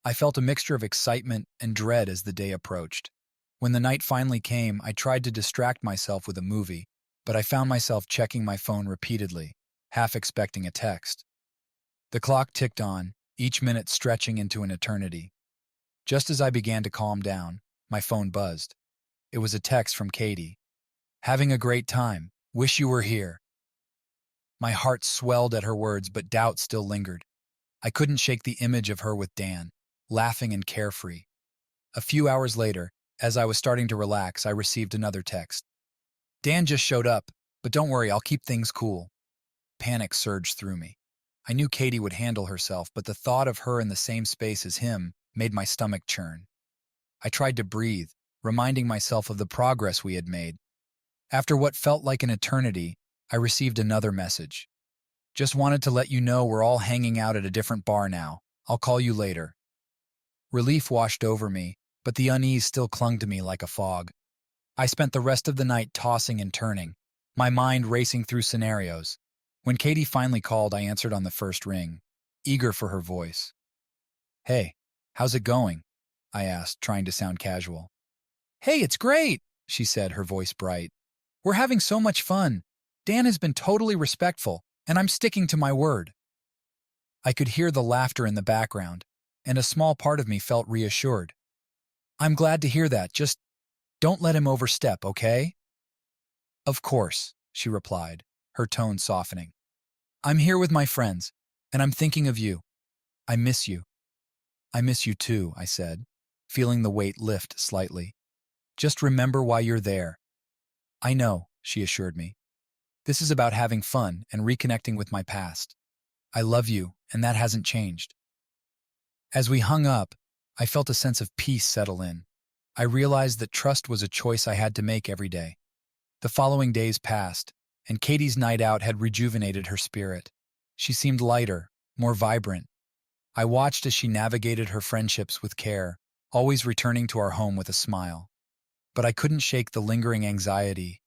[SPEAKER 1] I felt a mixture of excitement and dread as the day approached. When the night finally came, I tried to distract myself with a movie, but I found myself checking my phone repeatedly, half expecting a text. The clock ticked on, each minute stretching into an eternity. Just as I began to calm down, my phone buzzed. It was a text from Katie. Having a great time. Wish you were here. My heart swelled at her words, but doubt still lingered. I couldn't shake the image of her with Dan, laughing and carefree. A few hours later, as I was starting to relax, I received another text. Dan just showed up, but don't worry, I'll keep things cool. Panic surged through me. I knew Katie would handle herself, but the thought of her in the same space as him made my stomach churn. I tried to breathe, reminding myself of the progress we had made. After what felt like an eternity, I received another message. Just wanted to let you know we're all hanging out at a different bar now. I'll call you later. Relief washed over me, but the unease still clung to me like a fog. I spent the rest of the night tossing and turning, my mind racing through scenarios. When Katie finally called, I answered on the first ring, eager for her voice. Hey, how's it going? I asked, trying to sound casual. Hey, it's great, she said, her voice bright. We're having so much fun. Dan has been totally respectful, and I'm sticking to my word. I could hear the laughter in the background, and a small part of me felt reassured. I'm glad to hear that. Just don't let him overstep, okay? Of course, she replied, her tone softening. I'm here with my friends, and I'm thinking of you. I miss you. I miss you too, I said, feeling the weight lift slightly. Just remember why you're there. I know, she assured me. This is about having fun and reconnecting with my past. I love you, and that hasn't changed. As we hung up, I felt a sense of peace settle in. I realized that trust was a choice I had to make every day. The following days passed, and Katie's night out had rejuvenated her spirit. She seemed lighter, more vibrant. I watched as she navigated her friendships with care, always returning to our home with a smile. But I couldn't shake the lingering anxiety.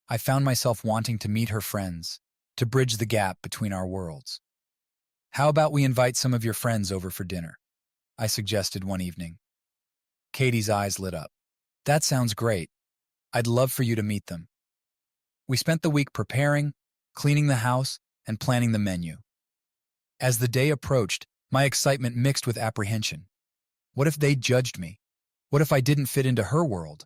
[SPEAKER 1] I found myself wanting to meet her friends, to bridge the gap between our worlds. How about we invite some of your friends over for dinner? I suggested one evening. Katie's eyes lit up. That sounds great. I'd love for you to meet them. We spent the week preparing, cleaning the house, and planning the menu. As the day approached, my excitement mixed with apprehension. What if they judged me? What if I didn't fit into her world?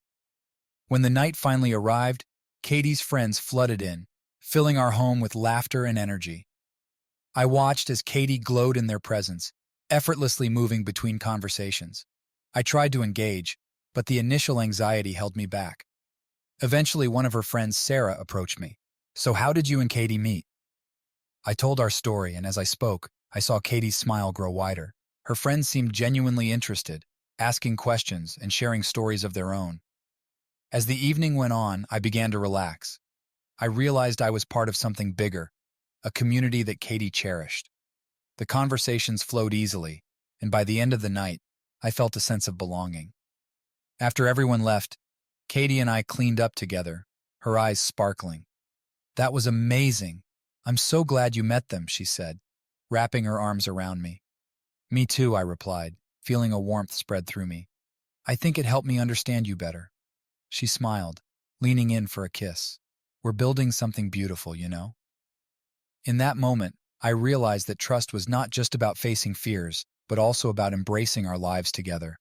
[SPEAKER 1] When the night finally arrived, Katie's friends flooded in, filling our home with laughter and energy. I watched as Katie glowed in their presence, effortlessly moving between conversations. I tried to engage, but the initial anxiety held me back. Eventually, one of her friends, Sarah, approached me. So how did you and Katie meet? I told our story, and as I spoke, I saw Katie's smile grow wider. Her friends seemed genuinely interested, asking questions and sharing stories of their own. As the evening went on, I began to relax. I realized I was part of something bigger, a community that Katie cherished. The conversations flowed easily, and by the end of the night, I felt a sense of belonging. After everyone left, Katie and I cleaned up together, her eyes sparkling. That was amazing. I'm so glad you met them, she said, wrapping her arms around me. Me too, I replied, feeling a warmth spread through me. I think it helped me understand you better. She smiled, leaning in for a kiss. We're building something beautiful, you know? In that moment, I realized that trust was not just about facing fears, but also about embracing our lives together.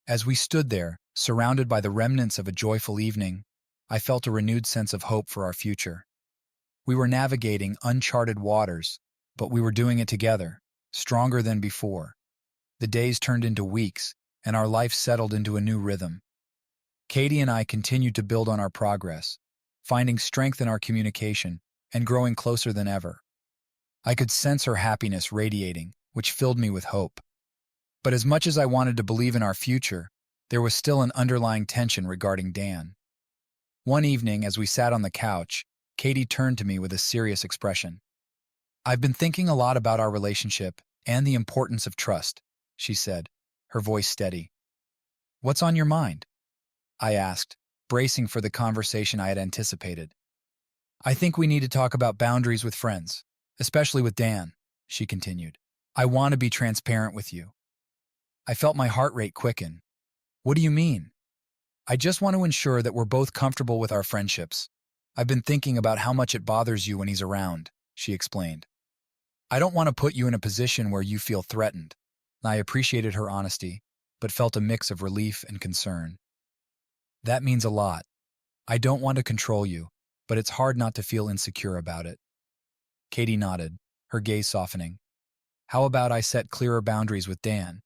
[SPEAKER 1] As we stood there, surrounded by the remnants of a joyful evening, I felt a renewed sense of hope for our future. We were navigating uncharted waters, but we were doing it together, stronger than before. The days turned into weeks, and our life settled into a new rhythm. Katie and I continued to build on our progress, finding strength in our communication and growing closer than ever. I could sense her happiness radiating, which filled me with hope. But as much as I wanted to believe in our future, there was still an underlying tension regarding Dan. One evening, as we sat on the couch, Katie turned to me with a serious expression. I've been thinking a lot about our relationship and the importance of trust, she said, her voice steady. What's on your mind? I asked, bracing for the conversation I had anticipated. I think we need to talk about boundaries with friends, especially with Dan, she continued. I want to be transparent with you. I felt my heart rate quicken. What do you mean? I just want to ensure that we're both comfortable with our friendships. I've been thinking about how much it bothers you when he's around, she explained. I don't want to put you in a position where you feel threatened. I appreciated her honesty, but felt a mix of relief and concern. That means a lot. I don't want to control you, but it's hard not to feel insecure about it. Katie nodded, her gaze softening. How about I set clearer boundaries with Dan?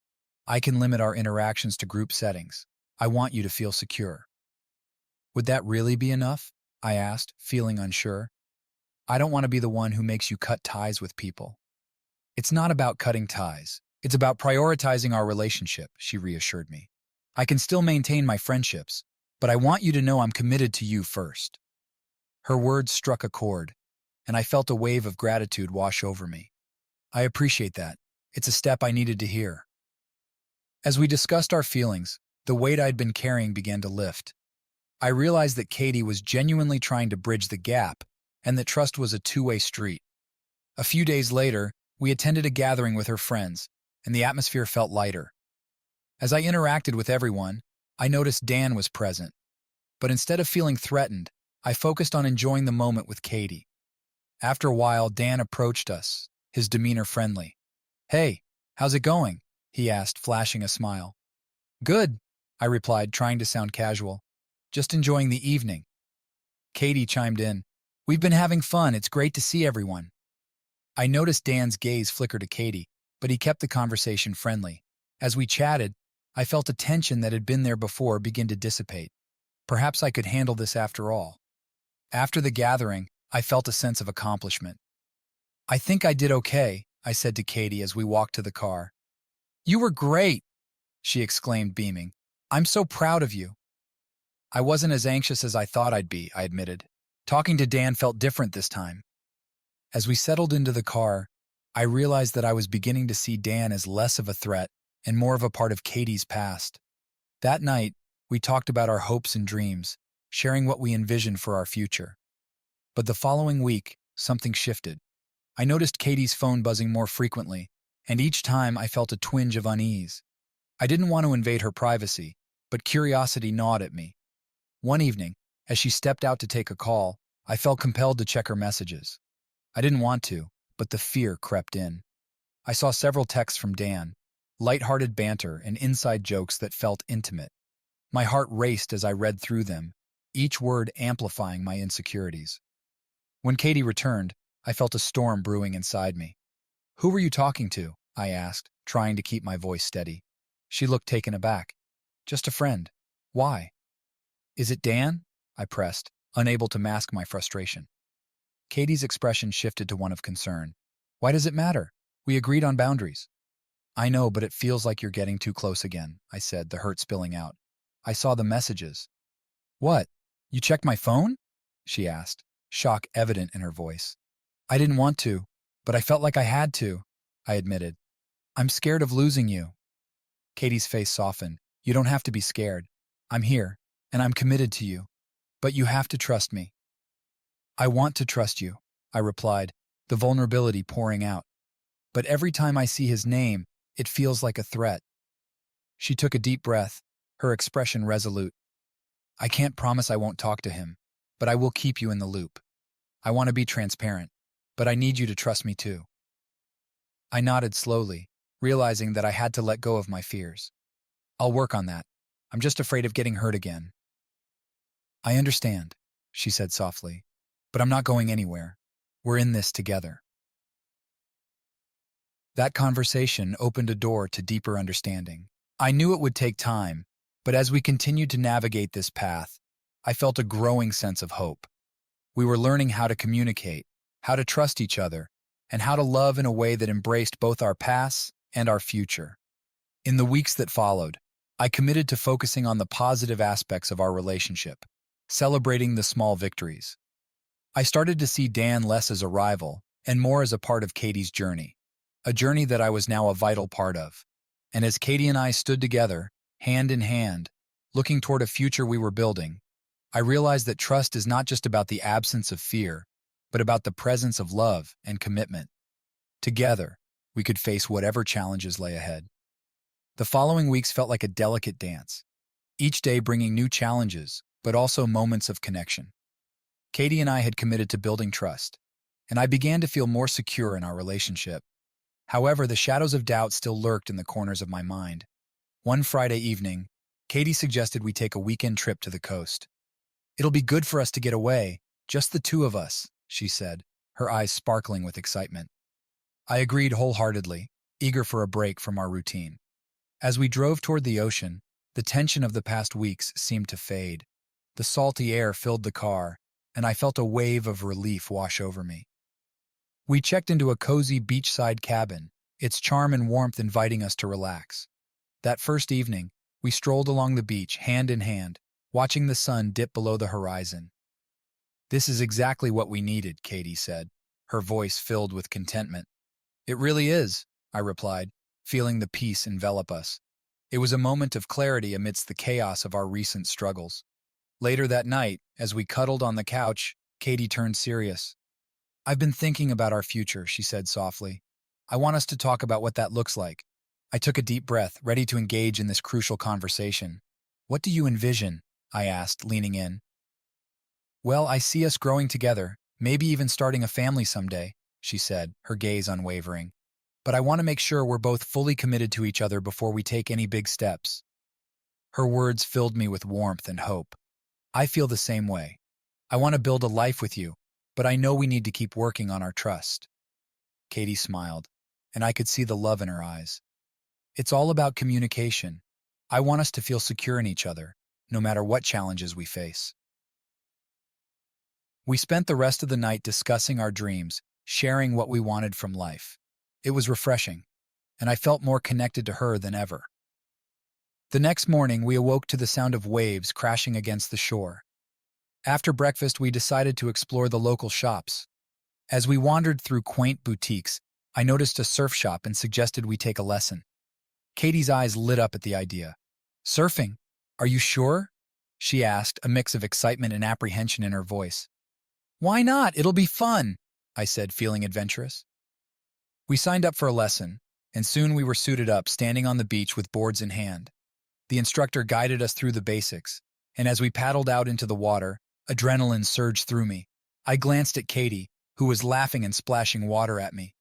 [SPEAKER 1] I can limit our interactions to group settings. I want you to feel secure. Would that really be enough? I asked, feeling unsure. I don't want to be the one who makes you cut ties with people. It's not about cutting ties. It's about prioritizing our relationship, she reassured me. I can still maintain my friendships, but I want you to know I'm committed to you first. Her words struck a chord, and I felt a wave of gratitude wash over me. I appreciate that. It's a step I needed to hear. As we discussed our feelings, the weight I'd been carrying began to lift. I realized that Katie was genuinely trying to bridge the gap, and that trust was a two-way street. A few days later, we attended a gathering with her friends, and the atmosphere felt lighter. As I interacted with everyone, I noticed Dan was present, but instead of feeling threatened, I focused on enjoying the moment with Katie. After a while, Dan approached us, his demeanor friendly. "Hey, how's it going?" he asked, flashing a smile. "Good," I replied, trying to sound casual. "Just enjoying the evening." Katie chimed in. "We've been having fun. It's great to see everyone." I noticed Dan's gaze flicker to Katie, but he kept the conversation friendly. As we chatted, I felt a tension that had been there before begin to dissipate. Perhaps I could handle this after all. After the gathering, I felt a sense of accomplishment. "I think I did okay," I said to Katie as we walked to the car. "You were great," she exclaimed, beaming. "I'm so proud of you." I wasn't as anxious as I thought I'd be, I admitted. Talking to Dan felt different this time. As we settled into the car, I realized that I was beginning to see Dan as less of a threat and more of a part of Katie's past. That night, we talked about our hopes and dreams, sharing what we envisioned for our future. But the following week, something shifted. I noticed Katie's phone buzzing more frequently, and each time I felt a twinge of unease. I didn't want to invade her privacy, but curiosity gnawed at me. One evening, as she stepped out to take a call, I felt compelled to check her messages. I didn't want to, but the fear crept in. I saw several texts from Dan, light-hearted banter and inside jokes that felt intimate. My heart raced as I read through them, each word amplifying my insecurities. When Katie returned, I felt a storm brewing inside me. "Who were you talking to?" I asked, trying to keep my voice steady. She looked taken aback. "Just a friend." "Why?" "Is it Dan?" I pressed, unable to mask my frustration. Katie's expression shifted to one of concern. "Why does it matter? We agreed on boundaries." "I know, but it feels like you're getting too close again," I said, the hurt spilling out. "I saw the messages." "What? You checked my phone?" she asked, shock evident in her voice. "I didn't want to, but I felt like I had to," I admitted. "I'm scared of losing you." Katie's face softened. "You don't have to be scared. I'm here, and I'm committed to you. But you have to trust me." "I want to trust you," I replied, the vulnerability pouring out. "But every time I see his name, it feels like a threat." She took a deep breath, her expression resolute. "I can't promise I won't talk to him, but I will keep you in the loop. I want to be transparent, but I need you to trust me too." I nodded slowly, realizing that I had to let go of my fears. "I'll work on that. I'm just afraid of getting hurt again." "I understand," she said softly, "but I'm not going anywhere. We're in this together." That conversation opened a door to deeper understanding. I knew it would take time, but as we continued to navigate this path, I felt a growing sense of hope. We were learning how to communicate, how to trust each other, and how to love in a way that embraced both our past and our future. In the weeks that followed, I committed to focusing on the positive aspects of our relationship, celebrating the small victories. I started to see Dan less as a rival and more as a part of Katie's journey, a journey that I was now a vital part of. And as Katie and I stood together, hand in hand, looking toward a future we were building, I realized that trust is not just about the absence of fear, but about the presence of love and commitment. Together, we could face whatever challenges lay ahead. The following weeks felt like a delicate dance, each day bringing new challenges, but also moments of connection. Katie and I had committed to building trust, and I began to feel more secure in our relationship. However, the shadows of doubt still lurked in the corners of my mind. One Friday evening, Katie suggested we take a weekend trip to the coast. "It'll be good for us to get away, just the two of us," she said, her eyes sparkling with excitement. I agreed wholeheartedly, eager for a break from our routine. As we drove toward the ocean, the tension of the past weeks seemed to fade. The salty air filled the car, and I felt a wave of relief wash over me. We checked into a cozy beachside cabin, its charm and warmth inviting us to relax. That first evening, we strolled along the beach, hand in hand, watching the sun dip below the horizon. "This is exactly what we needed," Katie said, her voice filled with contentment. "It really is," I replied, feeling the peace envelop us. It was a moment of clarity amidst the chaos of our recent struggles. Later that night, as we cuddled on the couch, Katie turned serious. "I've been thinking about our future," she said softly. "I want us to talk about what that looks like." I took a deep breath, ready to engage in this crucial conversation. What do you envision? I asked, leaning in. Well, I see us growing together, maybe even starting a family someday, she said, her gaze unwavering. But I want to make sure we're both fully committed to each other before we take any big steps. Her words filled me with warmth and hope. I feel the same way. I want to build a life with you, but I know we need to keep working on our trust. Katie smiled, and I could see the love in her eyes. It's all about communication. I want us to feel secure in each other, no matter what challenges we face. We spent the rest of the night discussing our dreams, sharing what we wanted from life. It was refreshing, and I felt more connected to her than ever. The next morning, we awoke to the sound of waves crashing against the shore. After breakfast, we decided to explore the local shops. As we wandered through quaint boutiques, I noticed a surf shop and suggested we take a lesson. Katie's eyes lit up at the idea. Surfing? Are you sure? She asked, a mix of excitement and apprehension in her voice. Why not? It'll be fun, I said, feeling adventurous. We signed up for a lesson, and soon we were suited up, standing on the beach with boards in hand. The instructor guided us through the basics, and as we paddled out into the water, adrenaline surged through me. I glanced at Katie, who was laughing and splashing water at me.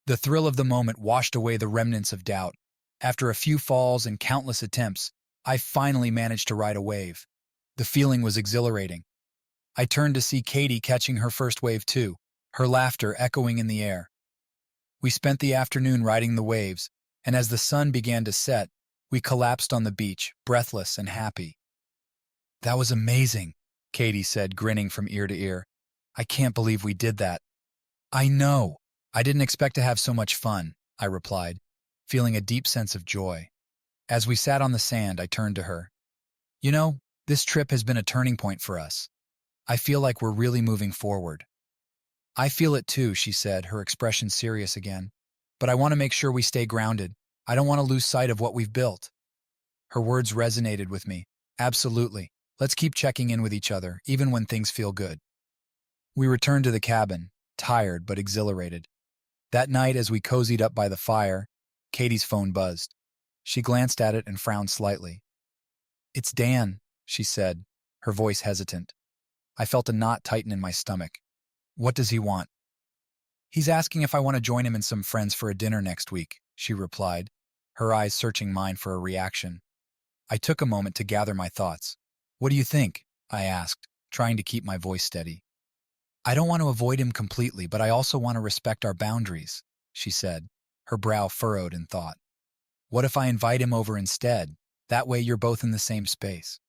[SPEAKER 1] The thrill of the moment washed away the remnants of doubt. After a few falls and countless attempts, I finally managed to ride a wave. The feeling was exhilarating. I turned to see Katie catching her first wave too, her laughter echoing in the air. We spent the afternoon riding the waves, and as the sun began to set, we collapsed on the beach, breathless and happy. That was amazing, Katie said, grinning from ear to ear. I can't believe we did that. I know. I didn't expect to have so much fun, I replied, feeling a deep sense of joy. As we sat on the sand, I turned to her. You know, this trip has been a turning point for us. I feel like we're really moving forward. I feel it too, she said, her expression serious again. But I want to make sure we stay grounded. I don't want to lose sight of what we've built. Her words resonated with me. Absolutely. Let's keep checking in with each other, even when things feel good. We returned to the cabin, tired but exhilarated. That night, as we cozied up by the fire, Katie's phone buzzed. She glanced at it and frowned slightly. It's Dan, she said, her voice hesitant. I felt a knot tighten in my stomach. What does he want? He's asking if I want to join him and some friends for a dinner next week, she replied, her eyes searching mine for a reaction. I took a moment to gather my thoughts. What do you think? I asked, trying to keep my voice steady. I don't want to avoid him completely, but I also want to respect our boundaries, she said, her brow furrowed in thought. What if I invite him over instead? That way you're both in the same space.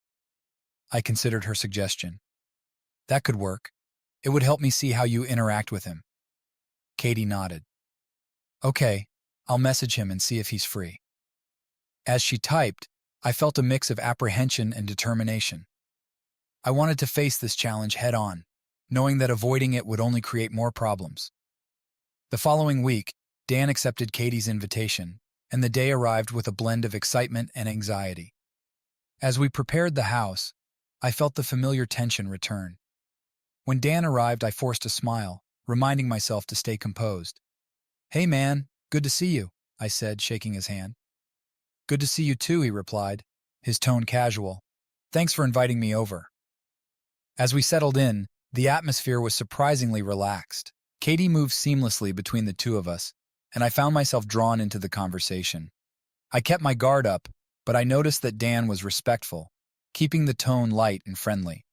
[SPEAKER 1] I considered her suggestion. That could work. It would help me see how you interact with him. Katie nodded. Okay, I'll message him and see if he's free. As she typed, I felt a mix of apprehension and determination. I wanted to face this challenge head-on, knowing that avoiding it would only create more problems. The following week, Dan accepted Katie's invitation, and the day arrived with a blend of excitement and anxiety. As we prepared the house, I felt the familiar tension return. When Dan arrived, I forced a smile, reminding myself to stay composed. Hey man, good to see you, I said, shaking his hand. Good to see you too, he replied, his tone casual. Thanks for inviting me over. As we settled in, the atmosphere was surprisingly relaxed. Katie moved seamlessly between the two of us, and I found myself drawn into the conversation. I kept my guard up, but I noticed that Dan was respectful, keeping the tone light and friendly.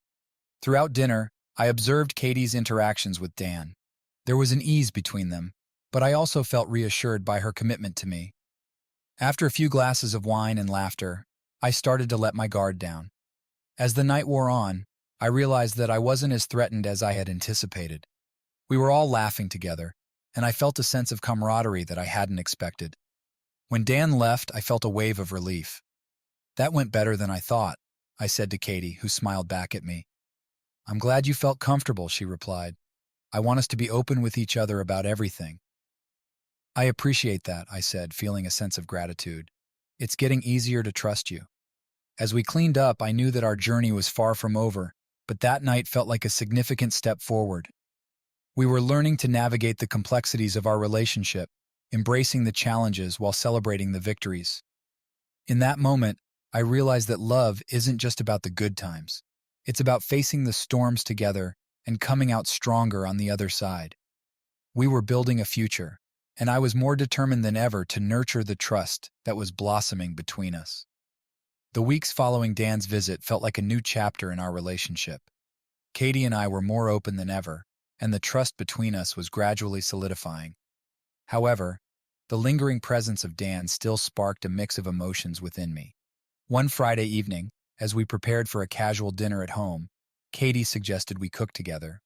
[SPEAKER 1] Throughout dinner, I observed Katie's interactions with Dan. There was an ease between them, but I also felt reassured by her commitment to me. After a few glasses of wine and laughter, I started to let my guard down. As the night wore on, I realized that I wasn't as threatened as I had anticipated. We were all laughing together, and I felt a sense of camaraderie that I hadn't expected. When Dan left, I felt a wave of relief. That went better than I thought, I said to Katie, who smiled back at me. I'm glad you felt comfortable, she replied. I want us to be open with each other about everything. I appreciate that, I said, feeling a sense of gratitude. It's getting easier to trust you. As we cleaned up, I knew that our journey was far from over, but that night felt like a significant step forward. We were learning to navigate the complexities of our relationship, embracing the challenges while celebrating the victories. In that moment, I realized that love isn't just about the good times. It's about facing the storms together and coming out stronger on the other side. We were building a future, and I was more determined than ever to nurture the trust that was blossoming between us. The weeks following Dan's visit felt like a new chapter in our relationship. Katie and I were more open than ever, and the trust between us was gradually solidifying. However, the lingering presence of Dan still sparked a mix of emotions within me. One Friday evening, as we prepared for a casual dinner at home, Katie suggested we cook together.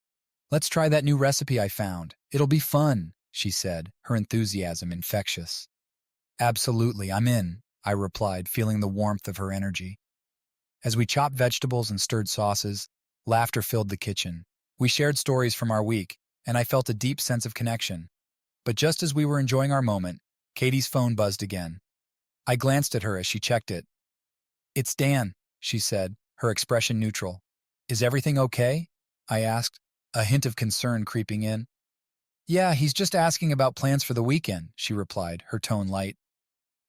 [SPEAKER 1] "Let's try that new recipe I found. It'll be fun," she said, her enthusiasm infectious. "Absolutely, I'm in," I replied, feeling the warmth of her energy. As we chopped vegetables and stirred sauces, laughter filled the kitchen. We shared stories from our week, and I felt a deep sense of connection. But just as we were enjoying our moment, Katie's phone buzzed again. I glanced at her as she checked it. "It's Dan," she said, her expression neutral. "Is everything okay?" I asked, a hint of concern creeping in. "Yeah, he's just asking about plans for the weekend," she replied, her tone light.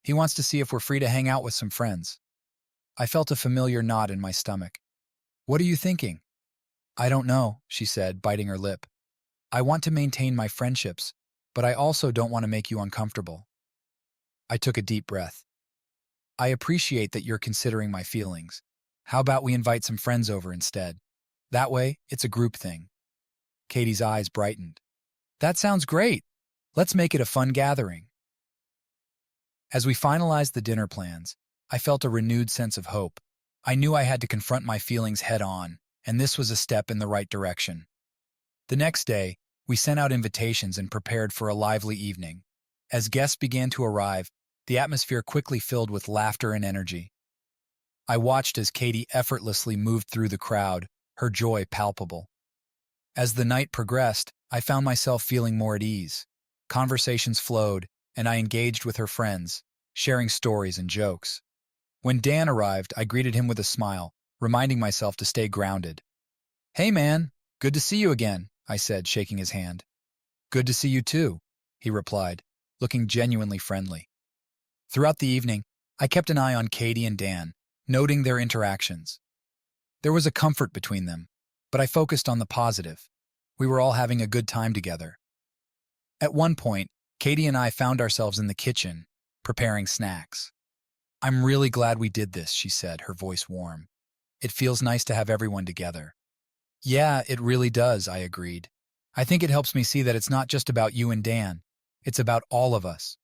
[SPEAKER 1] "He wants to see if we're free to hang out with some friends." I felt a familiar knot in my stomach. "What are you thinking?" "I don't know," she said, biting her lip. "I want to maintain my friendships, but I also don't want to make you uncomfortable." I took a deep breath. "I appreciate that you're considering my feelings. How about we invite some friends over instead? That way, it's a group thing." Katie's eyes brightened. "That sounds great. Let's make it a fun gathering." As we finalized the dinner plans, I felt a renewed sense of hope. I knew I had to confront my feelings head on, and this was a step in the right direction. The next day, we sent out invitations and prepared for a lively evening. As guests began to arrive, the atmosphere quickly filled with laughter and energy. I watched as Katie effortlessly moved through the crowd, her joy palpable. As the night progressed, I found myself feeling more at ease. Conversations flowed, and I engaged with her friends, sharing stories and jokes. When Dan arrived, I greeted him with a smile, reminding myself to stay grounded. "Hey man, good to see you again," I said, shaking his hand. "Good to see you too," he replied, looking genuinely friendly. Throughout the evening, I kept an eye on Katie and Dan, noting their interactions. There was a comfort between them, but I focused on the positive. We were all having a good time together. At one point, Katie and I found ourselves in the kitchen, preparing snacks. "I'm really glad we did this," she said, her voice warm. "It feels nice to have everyone together." "Yeah, it really does," I agreed. "I think it helps me see that it's not just about you and Dan. It's about all of us."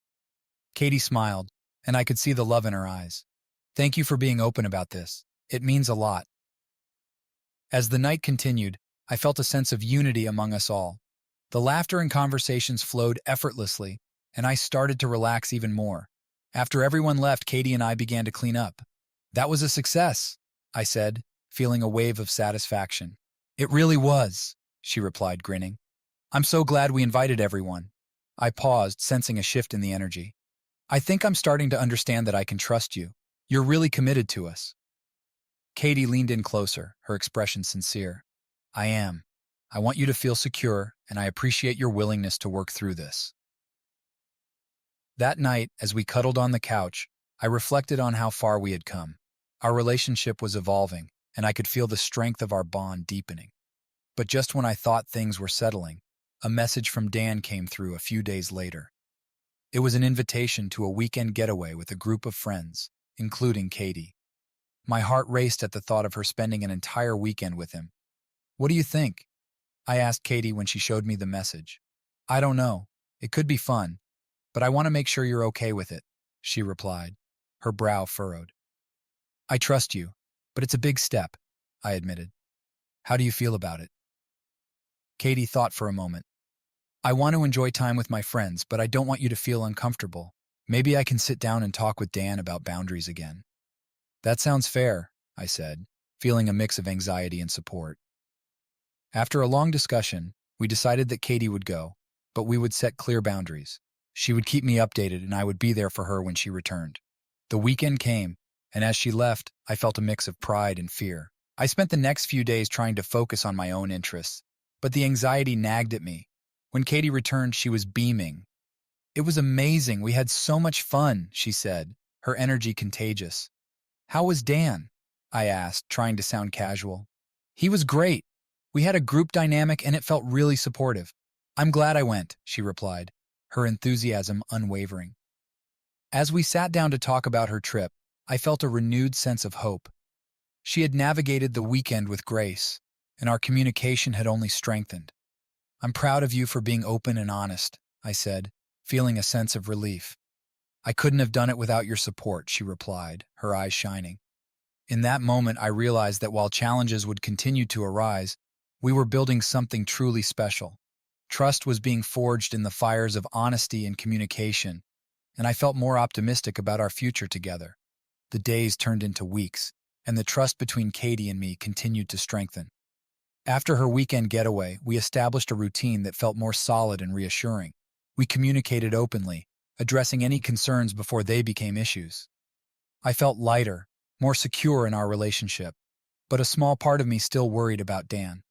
[SPEAKER 1] Katie smiled, and I could see the love in her eyes. "Thank you for being open about this. It means a lot." As the night continued, I felt a sense of unity among us all. The laughter and conversations flowed effortlessly, and I started to relax even more. After everyone left, Katie and I began to clean up. "That was a success," I said, feeling a wave of satisfaction. "It really was," she replied, grinning. "I'm so glad we invited everyone." I paused, sensing a shift in the energy. "I think I'm starting to understand that I can trust you. You're really committed to us." Katie leaned in closer, her expression sincere. "I am. I want you to feel secure, and I appreciate your willingness to work through this." That night, as we cuddled on the couch, I reflected on how far we had come. Our relationship was evolving, and I could feel the strength of our bond deepening. But just when I thought things were settling, a message from Dan came through a few days later. It was an invitation to a weekend getaway with a group of friends, including Katie. My heart raced at the thought of her spending an entire weekend with him. "What do you think?" I asked Katie when she showed me the message. "I don't know. It could be fun, but I want to make sure you're okay with it," she replied, her brow furrowed. "I trust you, but it's a big step," I admitted. "How do you feel about it?" Katie thought for a moment. "I want to enjoy time with my friends, but I don't want you to feel uncomfortable. Maybe I can sit down and talk with Dan about boundaries again." "That sounds fair," I said, feeling a mix of anxiety and support. After a long discussion, we decided that Katie would go, but we would set clear boundaries. She would keep me updated, and I would be there for her when she returned. The weekend came, and as she left, I felt a mix of pride and fear. I spent the next few days trying to focus on my own interests, but the anxiety nagged at me. When Katie returned, she was beaming. "It was amazing. We had so much fun," she said, her energy contagious. How was Dan? I asked, trying to sound casual. He was great. We had a group dynamic and it felt really supportive. I'm glad I went, she replied, her enthusiasm unwavering. As we sat down to talk about her trip, I felt a renewed sense of hope. She had navigated the weekend with grace, and our communication had only strengthened. I'm proud of you for being open and honest, I said, feeling a sense of relief. I couldn't have done it without your support, she replied, her eyes shining. In that moment, I realized that while challenges would continue to arise, we were building something truly special. Trust was being forged in the fires of honesty and communication, and I felt more optimistic about our future together. The days turned into weeks, and the trust between Katie and me continued to strengthen. After her weekend getaway, we established a routine that felt more solid and reassuring. We communicated openly, addressing any concerns before they became issues. I felt lighter, more secure in our relationship, but a small part of me still worried about Dan.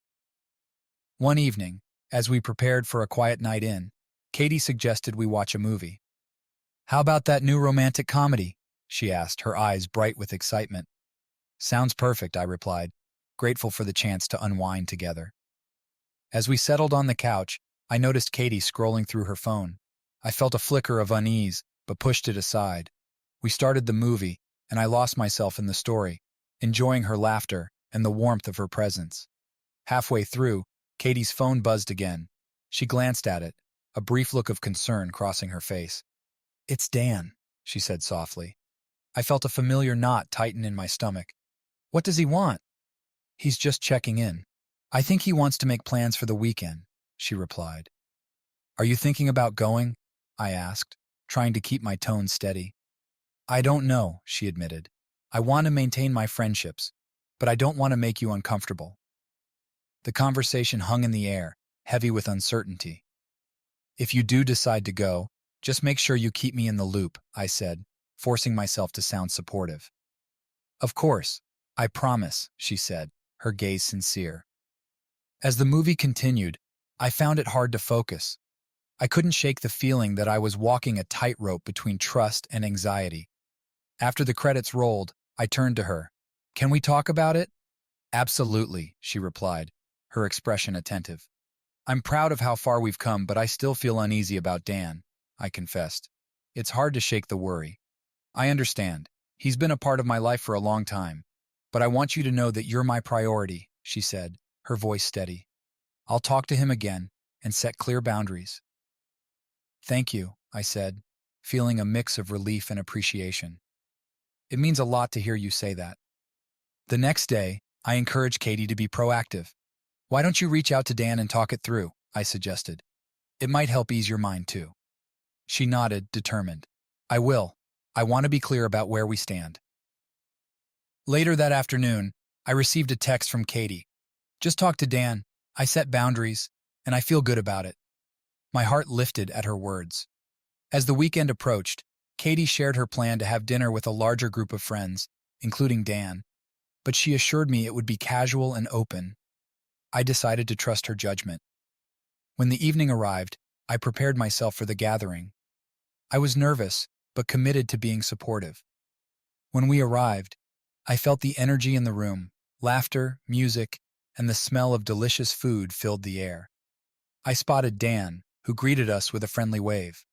[SPEAKER 1] One evening, as we prepared for a quiet night in, Katie suggested we watch a movie. How about that new romantic comedy? She asked, her eyes bright with excitement. Sounds perfect, I replied, grateful for the chance to unwind together. As we settled on the couch, I noticed Katie scrolling through her phone. I felt a flicker of unease, but pushed it aside. We started the movie, and I lost myself in the story, enjoying her laughter and the warmth of her presence. Halfway through, Katie's phone buzzed again. She glanced at it, a brief look of concern crossing her face. It's Dan, she said softly. I felt a familiar knot tighten in my stomach. What does he want? He's just checking in. I think he wants to make plans for the weekend, she replied. Are you thinking about going? I asked, trying to keep my tone steady. I don't know, she admitted. I want to maintain my friendships, but I don't want to make you uncomfortable. The conversation hung in the air, heavy with uncertainty. If you do decide to go, just make sure you keep me in the loop, I said, forcing myself to sound supportive. Of course, I promise, she said, her gaze sincere. As the movie continued, I found it hard to focus. I couldn't shake the feeling that I was walking a tightrope between trust and anxiety. After the credits rolled, I turned to her. Can we talk about it? Absolutely, she replied, her expression attentive. I'm proud of how far we've come, but I still feel uneasy about Dan, I confessed. It's hard to shake the worry. I understand. He's been a part of my life for a long time. But I want you to know that you're my priority, she said, her voice steady. I'll talk to him again and set clear boundaries. Thank you, I said, feeling a mix of relief and appreciation. It means a lot to hear you say that. The next day, I encouraged Katie to be proactive. Why don't you reach out to Dan and talk it through, I suggested. It might help ease your mind too. She nodded, determined. I will. I want to be clear about where we stand. Later that afternoon, I received a text from Katie. Just talked to Dan, I set boundaries, and I feel good about it. My heart lifted at her words. As the weekend approached, Katie shared her plan to have dinner with a larger group of friends, including Dan, but she assured me it would be casual and open. I decided to trust her judgment. When the evening arrived, I prepared myself for the gathering. I was nervous, but committed to being supportive. When we arrived, I felt the energy in the room. Laughter, music, and the smell of delicious food filled the air. I spotted Dan, who greeted us with a friendly wave.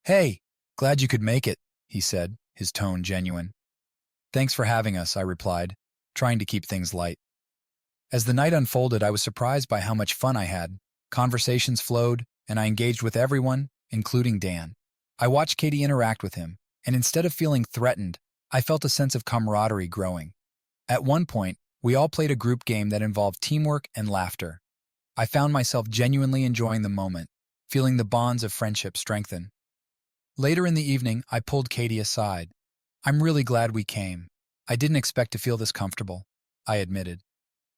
[SPEAKER 1] Hey, glad you could make it, he said, his tone genuine. Thanks for having us, I replied, trying to keep things light. As the night unfolded, I was surprised by how much fun I had. Conversations flowed, and I engaged with everyone, including Dan. I watched Katie interact with him, and instead of feeling threatened, I felt a sense of camaraderie growing. At one point, we all played a group game that involved teamwork and laughter. I found myself genuinely enjoying the moment, feeling the bonds of friendship strengthen. Later in the evening, I pulled Katie aside. I'm really glad we came. I didn't expect to feel this comfortable, I admitted.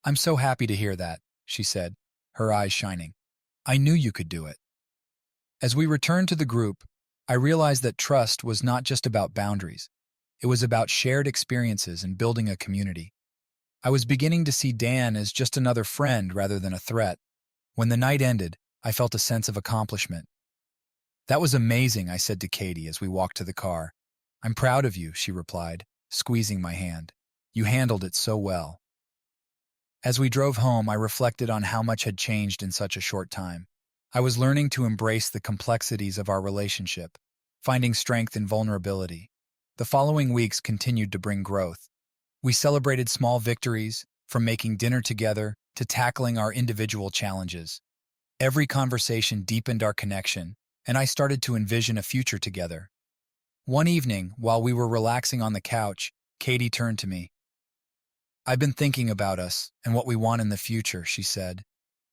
[SPEAKER 1] I'm so happy to hear that, she said, her eyes shining. I knew you could do it. As we returned to the group, I realized that trust was not just about boundaries. It was about shared experiences and building a community. I was beginning to see Dan as just another friend rather than a threat. When the night ended, I felt a sense of accomplishment. That was amazing, I said to Katie as we walked to the car. I'm proud of you, she replied, squeezing my hand. You handled it so well. As we drove home, I reflected on how much had changed in such a short time. I was learning to embrace the complexities of our relationship, finding strength in vulnerability. The following weeks continued to bring growth. We celebrated small victories, from making dinner together to tackling our individual challenges. Every conversation deepened our connection, and I started to envision a future together. One evening, while we were relaxing on the couch, Katie turned to me. "I've been thinking about us and what we want in the future," she said,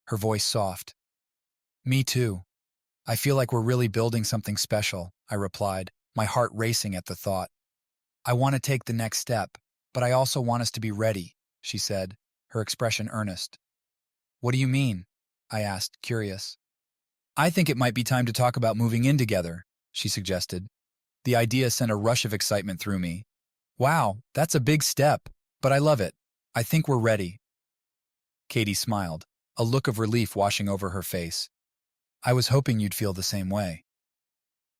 [SPEAKER 1] her voice soft. "Me too. I feel like we're really building something special," I replied, my heart racing at the thought. "I want to take the next step, but I also want us to be ready," she said, her expression earnest. "What do you mean?" I asked, curious. "I think it might be time to talk about moving in together," she suggested. The idea sent a rush of excitement through me. "Wow, that's a big step, but I love it. I think we're ready." Katie smiled, a look of relief washing over her face. "I was hoping you'd feel the same way."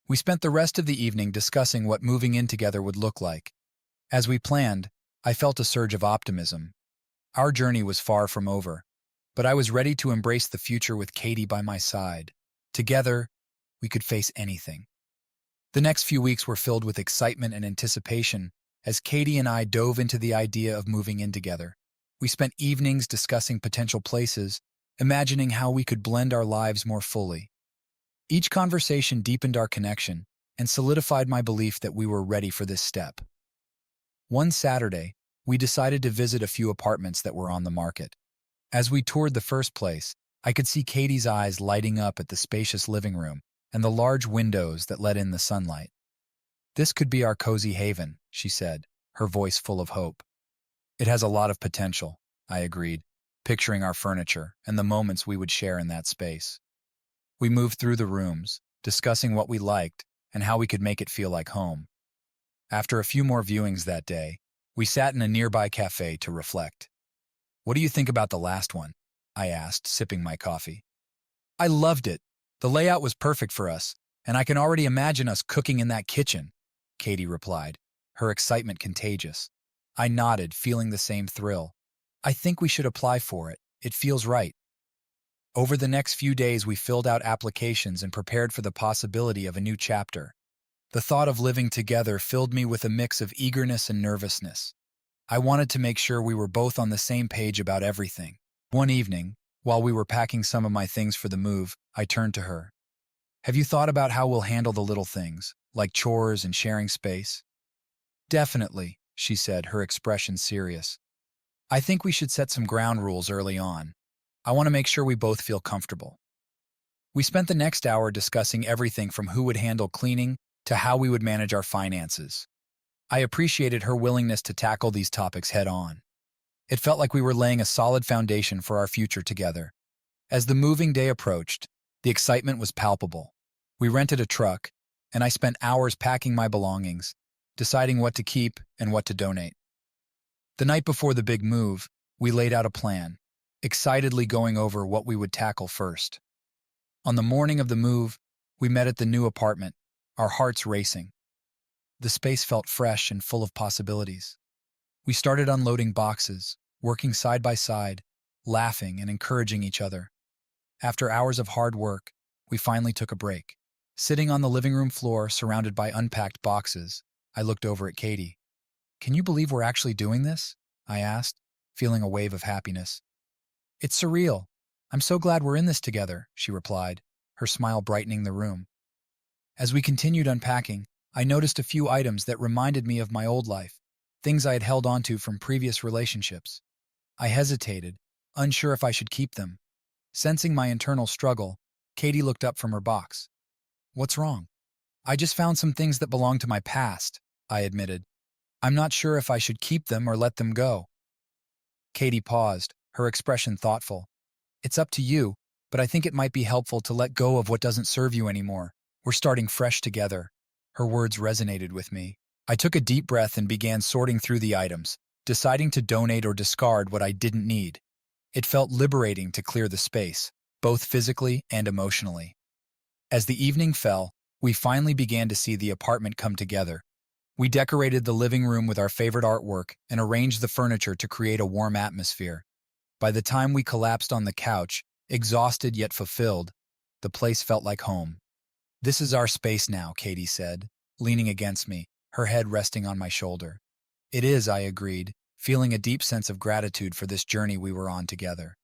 [SPEAKER 1] We spent the rest of the evening discussing what moving in together would look like. As we planned, I felt a surge of optimism. Our journey was far from over, but I was ready to embrace the future with Katie by my side. Together, we could face anything. The next few weeks were filled with excitement and anticipation as Katie and I dove into the idea of moving in together. We spent evenings discussing potential places, imagining how we could blend our lives more fully. Each conversation deepened our connection and solidified my belief that we were ready for this step. One Saturday, we decided to visit a few apartments that were on the market. As we toured the first place, I could see Katie's eyes lighting up at the spacious living room and the large windows that let in the sunlight. "This could be our cozy haven," she said, her voice full of hope. "It has a lot of potential," I agreed, picturing our furniture and the moments we would share in that space. We moved through the rooms, discussing what we liked and how we could make it feel like home. After a few more viewings that day, we sat in a nearby cafe to reflect. "What do you think about the last one?" I asked, sipping my coffee. "I loved it. The layout was perfect for us, and I can already imagine us cooking in that kitchen," Katie replied, her excitement contagious. I nodded, feeling the same thrill. "I think we should apply for it. It feels right." Over the next few days, we filled out applications and prepared for the possibility of a new chapter. The thought of living together filled me with a mix of eagerness and nervousness. I wanted to make sure we were both on the same page about everything. One evening, while we were packing some of my things for the move, I turned to her. "Have you thought about how we'll handle the little things, like chores and sharing space?" "Definitely," she said, her expression serious. "I think we should set some ground rules early on. I want to make sure we both feel comfortable." We spent the next hour discussing everything from who would handle cleaning to how we would manage our finances. I appreciated her willingness to tackle these topics head on. It felt like we were laying a solid foundation for our future together. As the moving day approached, the excitement was palpable. We rented a truck, and I spent hours packing my belongings, deciding what to keep and what to donate. The night before the big move, we laid out a plan, excitedly going over what we would tackle first. On the morning of the move, we met at the new apartment, our hearts racing. The space felt fresh and full of possibilities. We started unloading boxes, working side by side, laughing and encouraging each other. After hours of hard work, we finally took a break. Sitting on the living room floor, surrounded by unpacked boxes, I looked over at Katie. "Can you believe we're actually doing this?" I asked, feeling a wave of happiness. "It's surreal. I'm so glad we're in this together," she replied, her smile brightening the room. As we continued unpacking, I noticed a few items that reminded me of my old life, things I had held onto from previous relationships. I hesitated, unsure if I should keep them. Sensing my internal struggle, Katie looked up from her box. "What's wrong?" "I just found some things that belong to my past," I admitted. "I'm not sure if I should keep them or let them go." Katie paused, her expression thoughtful. "It's up to you, but I think it might be helpful to let go of what doesn't serve you anymore. We're starting fresh together." Her words resonated with me. I took a deep breath and began sorting through the items, deciding to donate or discard what I didn't need. It felt liberating to clear the space, both physically and emotionally. As the evening fell, we finally began to see the apartment come together. We decorated the living room with our favorite artwork and arranged the furniture to create a warm atmosphere. By the time we collapsed on the couch, exhausted yet fulfilled, the place felt like home. "This is our space now," Katie said, leaning against me, her head resting on my shoulder. "It is," I agreed, feeling a deep sense of gratitude for this journey we were on together.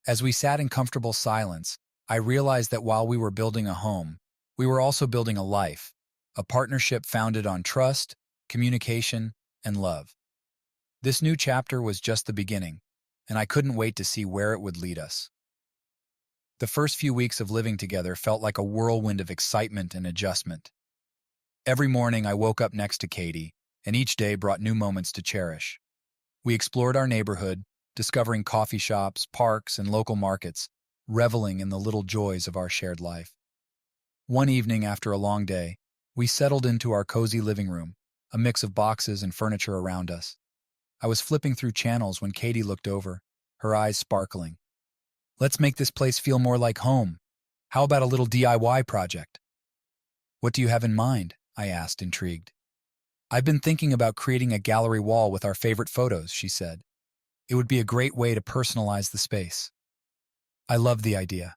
[SPEAKER 1] As we sat in comfortable silence, I realized that while we were building a home, we were also building a life, a partnership founded on trust, communication, and love. This new chapter was just the beginning, and I couldn't wait to see where it would lead us. The first few weeks of living together felt like a whirlwind of excitement and adjustment. Every morning I woke up next to Katie, and each day brought new moments to cherish. We explored our neighborhood, discovering coffee shops, parks, and local markets, reveling in the little joys of our shared life. One evening after a long day, we settled into our cozy living room, a mix of boxes and furniture around us. I was flipping through channels when Katie looked over, her eyes sparkling. "Let's make this place feel more like home. How about a little DIY project?" "What do you have in mind?" I asked, intrigued. "I've been thinking about creating a gallery wall with our favorite photos," she said. "It would be a great way to personalize the space." I loved the idea.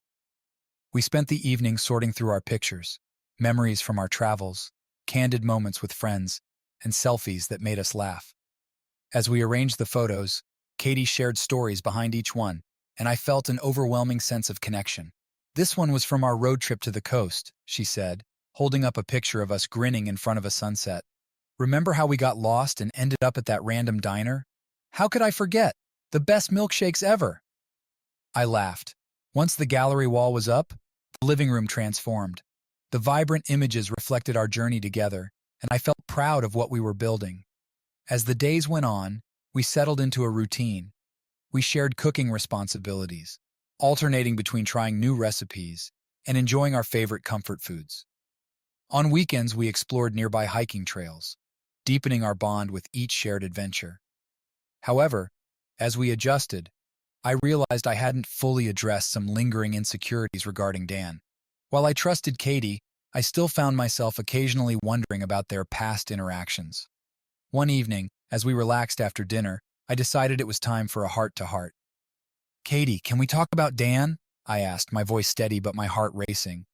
[SPEAKER 1] We spent the evening sorting through our pictures, memories from our travels, candid moments with friends, and selfies that made us laugh. As we arranged the photos, Katie shared stories behind each one, and I felt an overwhelming sense of connection. "This one was from our road trip to the coast," she said, holding up a picture of us grinning in front of a sunset. "Remember how we got lost and ended up at that random diner? How could I forget? The best milkshakes ever!" I laughed. Once the gallery wall was up, the living room transformed. The vibrant images reflected our journey together, and I felt proud of what we were building. As the days went on, we settled into a routine. We shared cooking responsibilities, alternating between trying new recipes and enjoying our favorite comfort foods. On weekends, we explored nearby hiking trails, deepening our bond with each shared adventure. However, as we adjusted, I realized I hadn't fully addressed some lingering insecurities regarding Dan. While I trusted Katie, I still found myself occasionally wondering about their past interactions. One evening, as we relaxed after dinner, I decided it was time for a heart-to-heart. "Katie, can we talk about Dan?" I asked, my voice steady but my heart racing.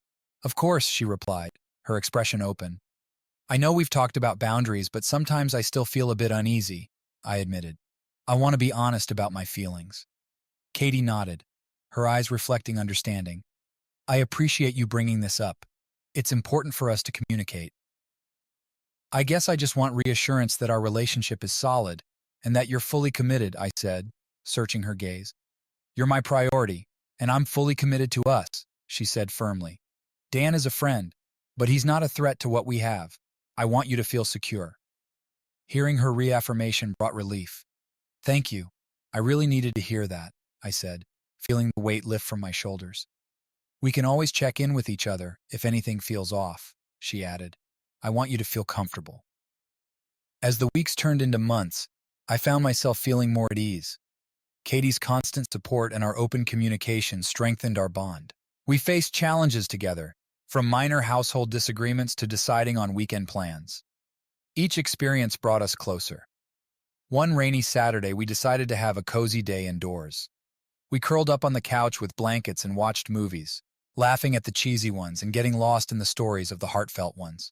[SPEAKER 1] "Of course," she replied, her expression open. "I know we've talked about boundaries, but sometimes I still feel a bit uneasy," I admitted. "I want to be honest about my feelings." Katie nodded, her eyes reflecting understanding. "I appreciate you bringing this up. It's important for us to communicate. I guess I just want reassurance that our relationship is solid and that you're fully committed," I said, searching her gaze. "You're my priority, and I'm fully committed to us," she said firmly. "Dan is a friend, but he's not a threat to what we have. I want you to feel secure." Hearing her reaffirmation brought relief. "Thank you. I really needed to hear that," I said, feeling the weight lift from my shoulders. "We can always check in with each other if anything feels off," she added. "I want you to feel comfortable." As the weeks turned into months, I found myself feeling more at ease. Katie's constant support and our open communication strengthened our bond. We faced challenges together, from minor household disagreements to deciding on weekend plans. Each experience brought us closer. One rainy Saturday, we decided to have a cozy day indoors. We curled up on the couch with blankets and watched movies, laughing at the cheesy ones and getting lost in the stories of the heartfelt ones.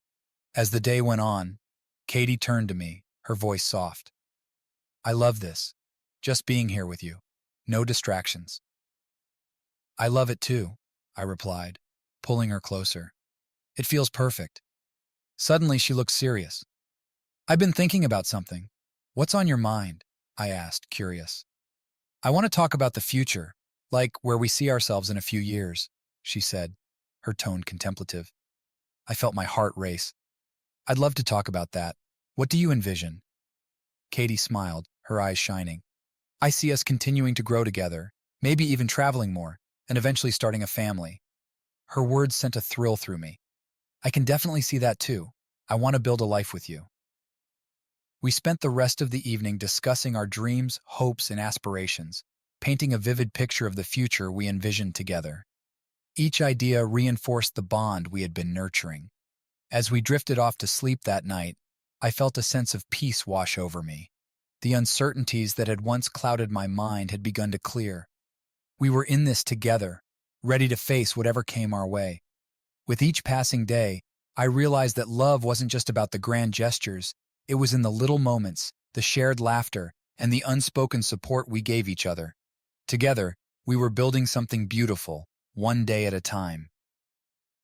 [SPEAKER 1] As the day went on, Katie turned to me, her voice soft. "I love this. Just being here with you. No distractions." "I love it too," I replied, pulling her closer. "It feels perfect." Suddenly, she looked serious. "I've been thinking about something." "What's on your mind?" I asked, curious. "I want to talk about the future, like where we see ourselves in a few years," she said, her tone contemplative. I felt my heart race. "I'd love to talk about that. What do you envision?" Katie smiled, her eyes shining. "I see us continuing to grow together, maybe even traveling more, and eventually starting a family." Her words sent a thrill through me. "I can definitely see that too. I want to build a life with you." We spent the rest of the evening discussing our dreams, hopes, and aspirations, painting a vivid picture of the future we envisioned together. Each idea reinforced the bond we had been nurturing. As we drifted off to sleep that night, I felt a sense of peace wash over me. The uncertainties that had once clouded my mind had begun to clear. We were in this together, ready to face whatever came our way. With each passing day, I realized that love wasn't just about the grand gestures, it was in the little moments, the shared laughter, and the unspoken support we gave each other. Together, we were building something beautiful, one day at a time.